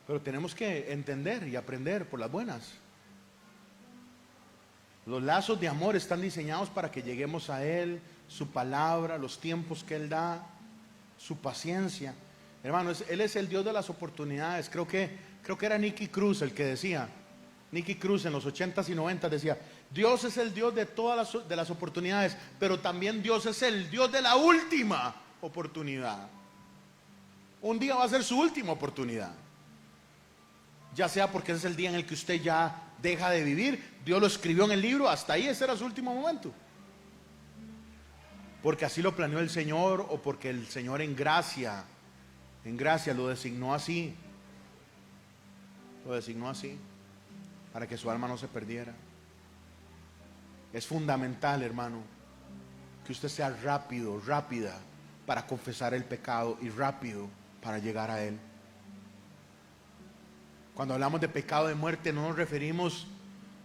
[SPEAKER 2] Pero tenemos que entender y aprender por las buenas. Los lazos de amor están diseñados para que lleguemos a Él, su palabra, los tiempos que Él da, su paciencia. Hermanos, Él es el Dios de las oportunidades. Creo que era Nicky Cruz el que decía, Nicky Cruz en los 80s y 90s decía, Dios es el Dios de todas las oportunidades, pero también Dios es el Dios de la última oportunidad. Un día va a ser su última oportunidad. Ya sea porque ese es el día en el que usted ya deja de vivir, Dios lo escribió en el libro, hasta ahí ese era su último momento. Porque así lo planeó el Señor, o porque el Señor en gracia lo designó así. Lo designó así, para que su alma no se perdiera. Es fundamental, hermano, que usted sea rápida para confesar el pecado y rápido para llegar a Él. Cuando hablamos de pecado de muerte no nos referimos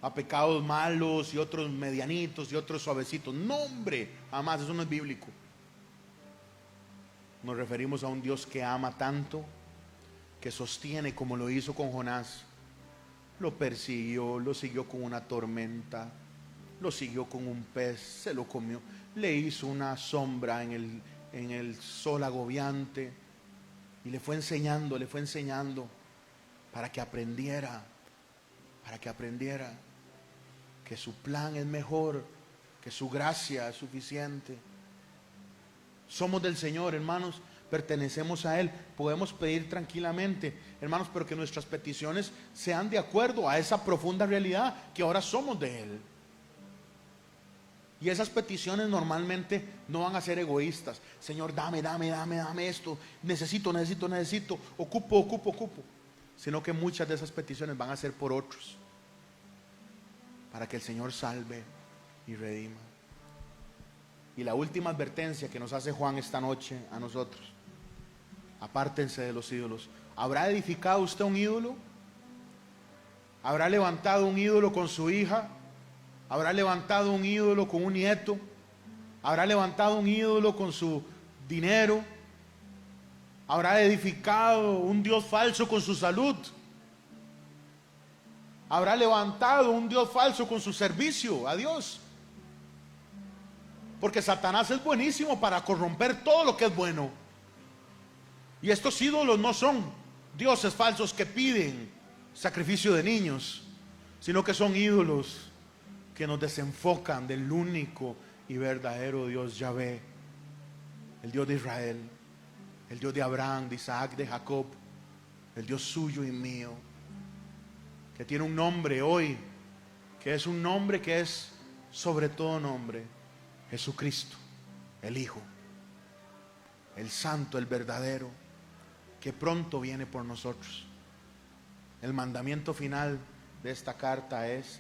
[SPEAKER 2] a pecados malos y otros medianitos y otros suavecitos. No, hombre, jamás, eso no es bíblico. Nos referimos a un Dios que ama tanto, que sostiene como lo hizo con Jonás. Lo persiguió, lo siguió con una tormenta, lo siguió con un pez, se lo comió, le hizo una sombra en el sol agobiante y le fue enseñando para que aprendiera que su plan es mejor, que su gracia es suficiente. Somos del Señor, hermanos, pertenecemos a Él, podemos pedir tranquilamente, hermanos, pero que nuestras peticiones sean de acuerdo a esa profunda realidad que ahora somos de Él. Y esas peticiones normalmente no van a ser egoístas. Señor, dame esto, necesito, ocupo. Sino que muchas de esas peticiones van a ser por otros, para que el Señor salve y redima. Y la última advertencia que nos hace Juan esta noche a nosotros: apártense de los ídolos. ¿Habrá edificado usted un ídolo? ¿Habrá levantado un ídolo con su hija? ¿Habrá levantado un ídolo con un nieto? ¿Habrá levantado un ídolo con su dinero? ¿Habrá edificado un Dios falso con su salud? ¿Habrá levantado un Dios falso con su servicio a Dios? Porque Satanás es buenísimo para corromper todo lo que es bueno. Y estos ídolos no son dioses falsos que piden sacrificio de niños, sino que son ídolos que nos desenfocan del único y verdadero Dios Yahvé, el Dios de Israel, el Dios de Abraham, de Isaac, de Jacob, el Dios suyo y mío, que tiene un nombre hoy, que es un nombre que es sobre todo nombre: Jesucristo, el Hijo, el Santo, el verdadero, que pronto viene por nosotros. El mandamiento final de esta carta es: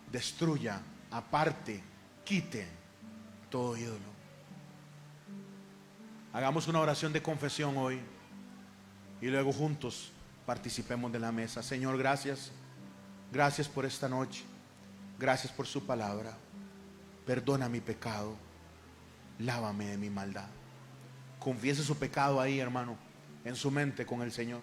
[SPEAKER 2] destruya, aparte, quite todo ídolo. Hagamos una oración de confesión hoy y luego juntos participemos de la mesa. Señor, gracias por esta noche, gracias por su palabra. Perdona mi pecado, lávame de mi maldad. Confiese su pecado ahí, hermano, en su mente con el Señor.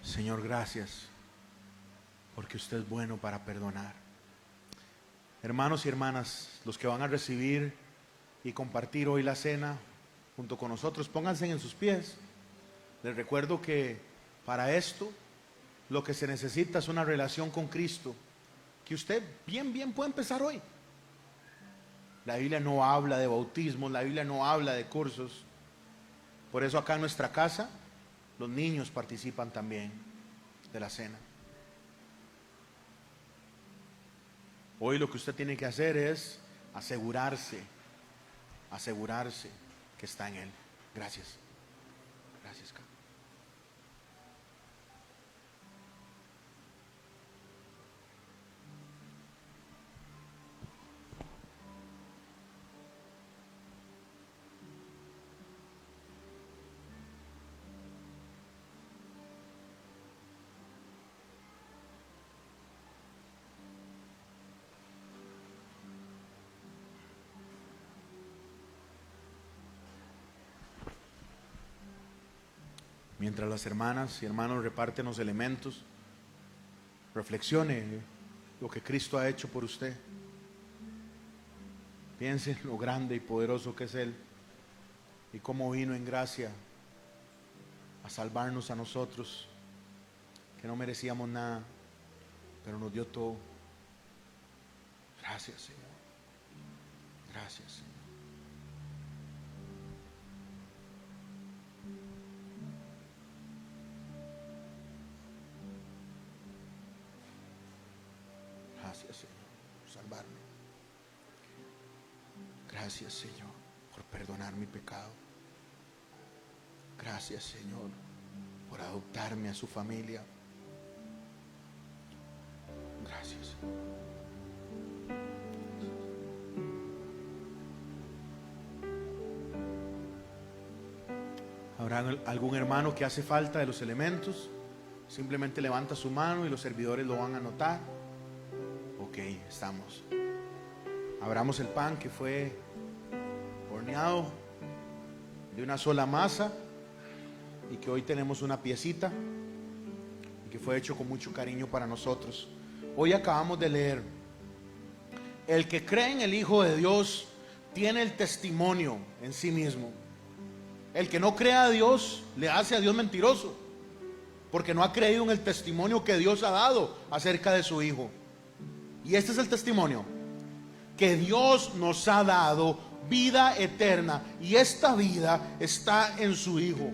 [SPEAKER 2] Señor, gracias, porque usted es bueno para perdonar. Hermanos y hermanas, los que van a recibir y compartir hoy la cena junto con nosotros, pónganse en sus pies. Les recuerdo que para esto lo que se necesita es una relación con Cristo, que usted bien puede empezar hoy. La Biblia no habla de bautismo, la Biblia no habla de cursos. Por eso acá en nuestra casa los niños participan también de la cena. Hoy lo que usted tiene que hacer es asegurarse que está en Él. Gracias. Gracias, Carlos. Mientras las hermanas y hermanos reparten los elementos, reflexione lo que Cristo ha hecho por usted. Piense en lo grande y poderoso que es Él y cómo vino en gracia a salvarnos a nosotros, que no merecíamos nada, pero nos dio todo. Gracias, Señor. Gracias, Señor. Gracias, Señor, por salvarme. Gracias, Señor, por perdonar mi pecado. Gracias, Señor, por adoptarme a su familia. Gracias, Señor. ¿Habrá algún hermano que hace falta de los elementos? Simplemente levanta su mano y los servidores lo van a anotar. Ok, estamos. Abramos el pan que fue horneado de una sola masa y que hoy tenemos una piecita y que fue hecho con mucho cariño para nosotros. Hoy acabamos de leer: el que cree en el Hijo de Dios tiene el testimonio en sí mismo. El que no cree a Dios le hace a Dios mentiroso, porque no ha creído en el testimonio que Dios ha dado acerca de su Hijo. Y este es el testimonio: que Dios nos ha dado vida eterna, y esta vida está en su Hijo.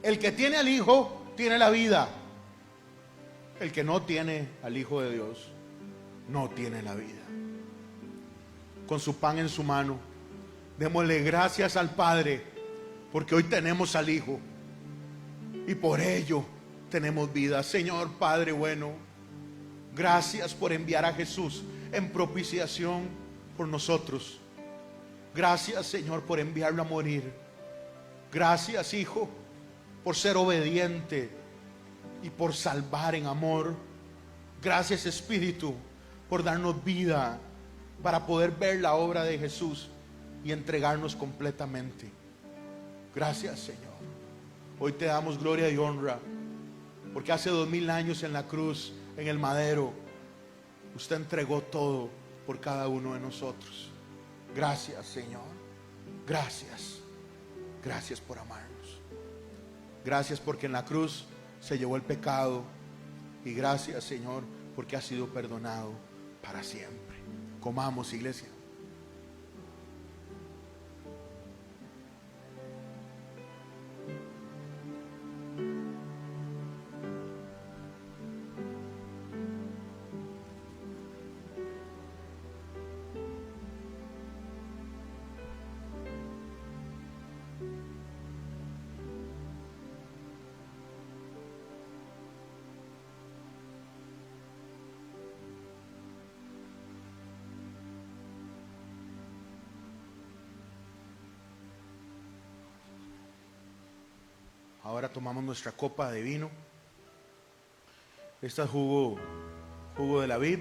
[SPEAKER 2] El que tiene al Hijo tiene la vida. El que no tiene al Hijo de Dios no tiene la vida. Con su pan en su mano, démosle gracias al Padre, porque hoy tenemos al Hijo y por ello tenemos vida. Señor Padre bueno, gracias por enviar a Jesús en propiciación por nosotros. Gracias, Señor, por enviarlo a morir. Gracias, Hijo, por ser obediente y por salvar en amor. Gracias, Espíritu, por darnos vida para poder ver la obra de Jesús y entregarnos completamente. Gracias, Señor. Hoy te damos gloria y honra, porque hace 2000 años en la cruz, en el madero, usted entregó todo por cada uno de nosotros. Gracias, Señor. Gracias. Gracias por amarnos. Gracias porque en la cruz se llevó el pecado. Y gracias, Señor, porque ha sido perdonado para siempre. Comamos, iglesia. Ahora tomamos nuestra copa de vino. Esta es jugo de la vid.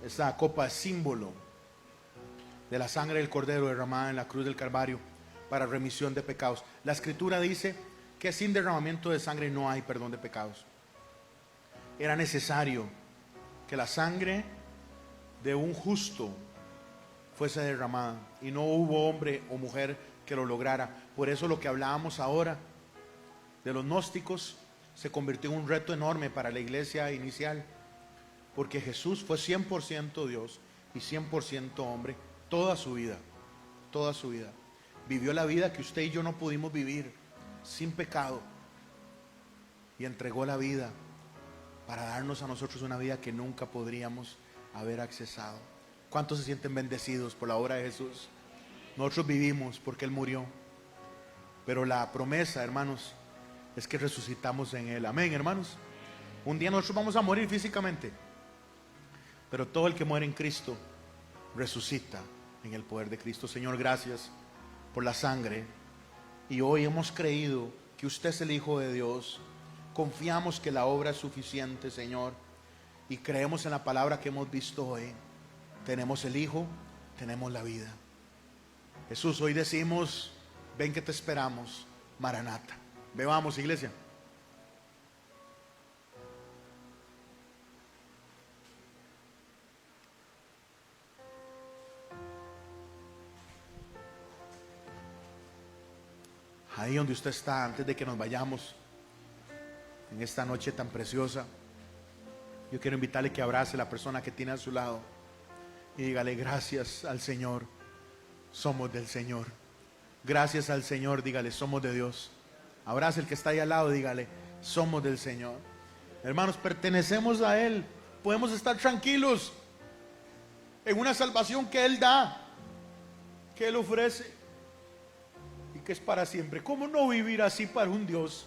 [SPEAKER 2] Esta copa es símbolo de la sangre del Cordero derramada en la cruz del Calvario para remisión de pecados. La Escritura dice que sin derramamiento de sangre no hay perdón de pecados. Era necesario que la sangre de un justo fuese derramada, y no hubo hombre o mujer que lo lograra. Por eso lo que hablábamos ahora de los gnósticos se convirtió en un reto enorme para la iglesia inicial, porque Jesús fue 100% Dios y 100% hombre toda su vida. Vivió la vida que usted y yo no pudimos vivir, sin pecado, y entregó la vida para darnos a nosotros una vida que nunca podríamos haber accesado. ¿Cuántos se sienten bendecidos por la obra de Jesús? Nosotros vivimos porque Él murió, pero la promesa, hermanos, es que resucitamos en Él. Amén, hermanos. Un día nosotros vamos a morir físicamente, pero todo el que muere en Cristo resucita en el poder de Cristo. Señor, gracias por la sangre, y hoy hemos creído que usted es el Hijo de Dios. Confiamos que la obra es suficiente, Señor, y creemos en la palabra que hemos visto hoy. Tenemos el Hijo, tenemos la vida. Jesús, hoy decimos: ven que te esperamos, Maranata. Bebamos, iglesia. Ahí donde usted está, antes de que nos vayamos en esta noche tan preciosa, yo quiero invitarle que abrace a la persona que tiene a su lado y dígale: gracias al Señor, somos del Señor. Gracias al Señor, dígale: somos de Dios. Abrace el que está ahí al lado, dígale: somos del Señor. Hermanos, pertenecemos a Él. Podemos estar tranquilos en una salvación que Él da, que Él ofrece y que es para siempre. ¿Cómo no vivir así para un Dios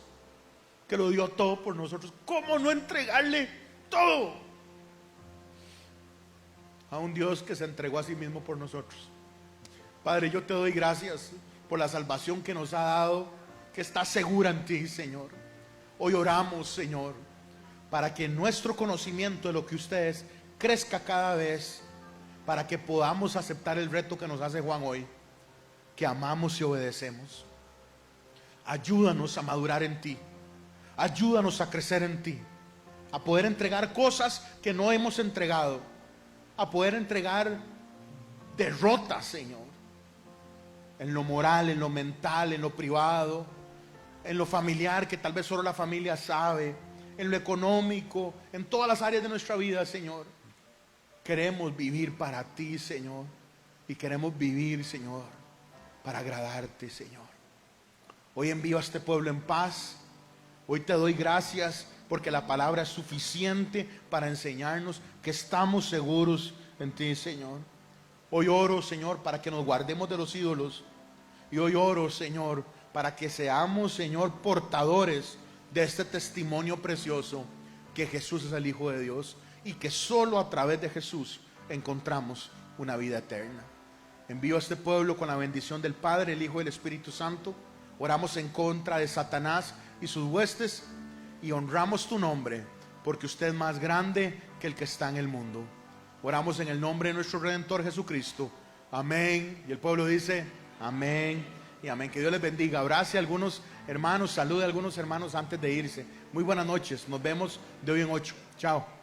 [SPEAKER 2] que lo dio todo por nosotros? ¿Cómo no entregarle todo a un Dios que se entregó a sí mismo por nosotros? Padre, yo te doy gracias por la salvación que nos ha dado, que está segura en ti, Señor. Hoy oramos, Señor, para que nuestro conocimiento de lo que usted es crezca cada vez, para que podamos aceptar el reto que nos hace Juan hoy, que amamos y obedecemos. Ayúdanos a madurar en ti. Ayúdanos a crecer en ti, a poder entregar cosas que no hemos entregado, a poder entregar derrotas, Señor, en lo moral, en lo mental, en lo privado, en lo familiar, que tal vez solo la familia sabe, en lo económico, en todas las áreas de nuestra vida, Señor. Queremos vivir para ti, Señor, y queremos vivir, Señor, para agradarte, Señor. Hoy envío a este pueblo en paz. Hoy te doy gracias porque la palabra es suficiente para enseñarnos que estamos seguros en ti, Señor. Hoy oro, Señor, para que nos guardemos de los ídolos. Y hoy oro, Señor, para que seamos, Señor, portadores de este testimonio precioso, que Jesús es el Hijo de Dios y que solo a través de Jesús encontramos una vida eterna. Envío a este pueblo con la bendición del Padre, el Hijo y el Espíritu Santo. Oramos en contra de Satanás y sus huestes y honramos tu nombre, porque usted es más grande que el que está en el mundo. Oramos en el nombre de nuestro Redentor Jesucristo. Amén. Y el pueblo dice: amén y amén. Que Dios les bendiga. Abrace a algunos hermanos, salude a algunos hermanos antes de irse. Muy buenas noches. Nos vemos de hoy en 8. Chao.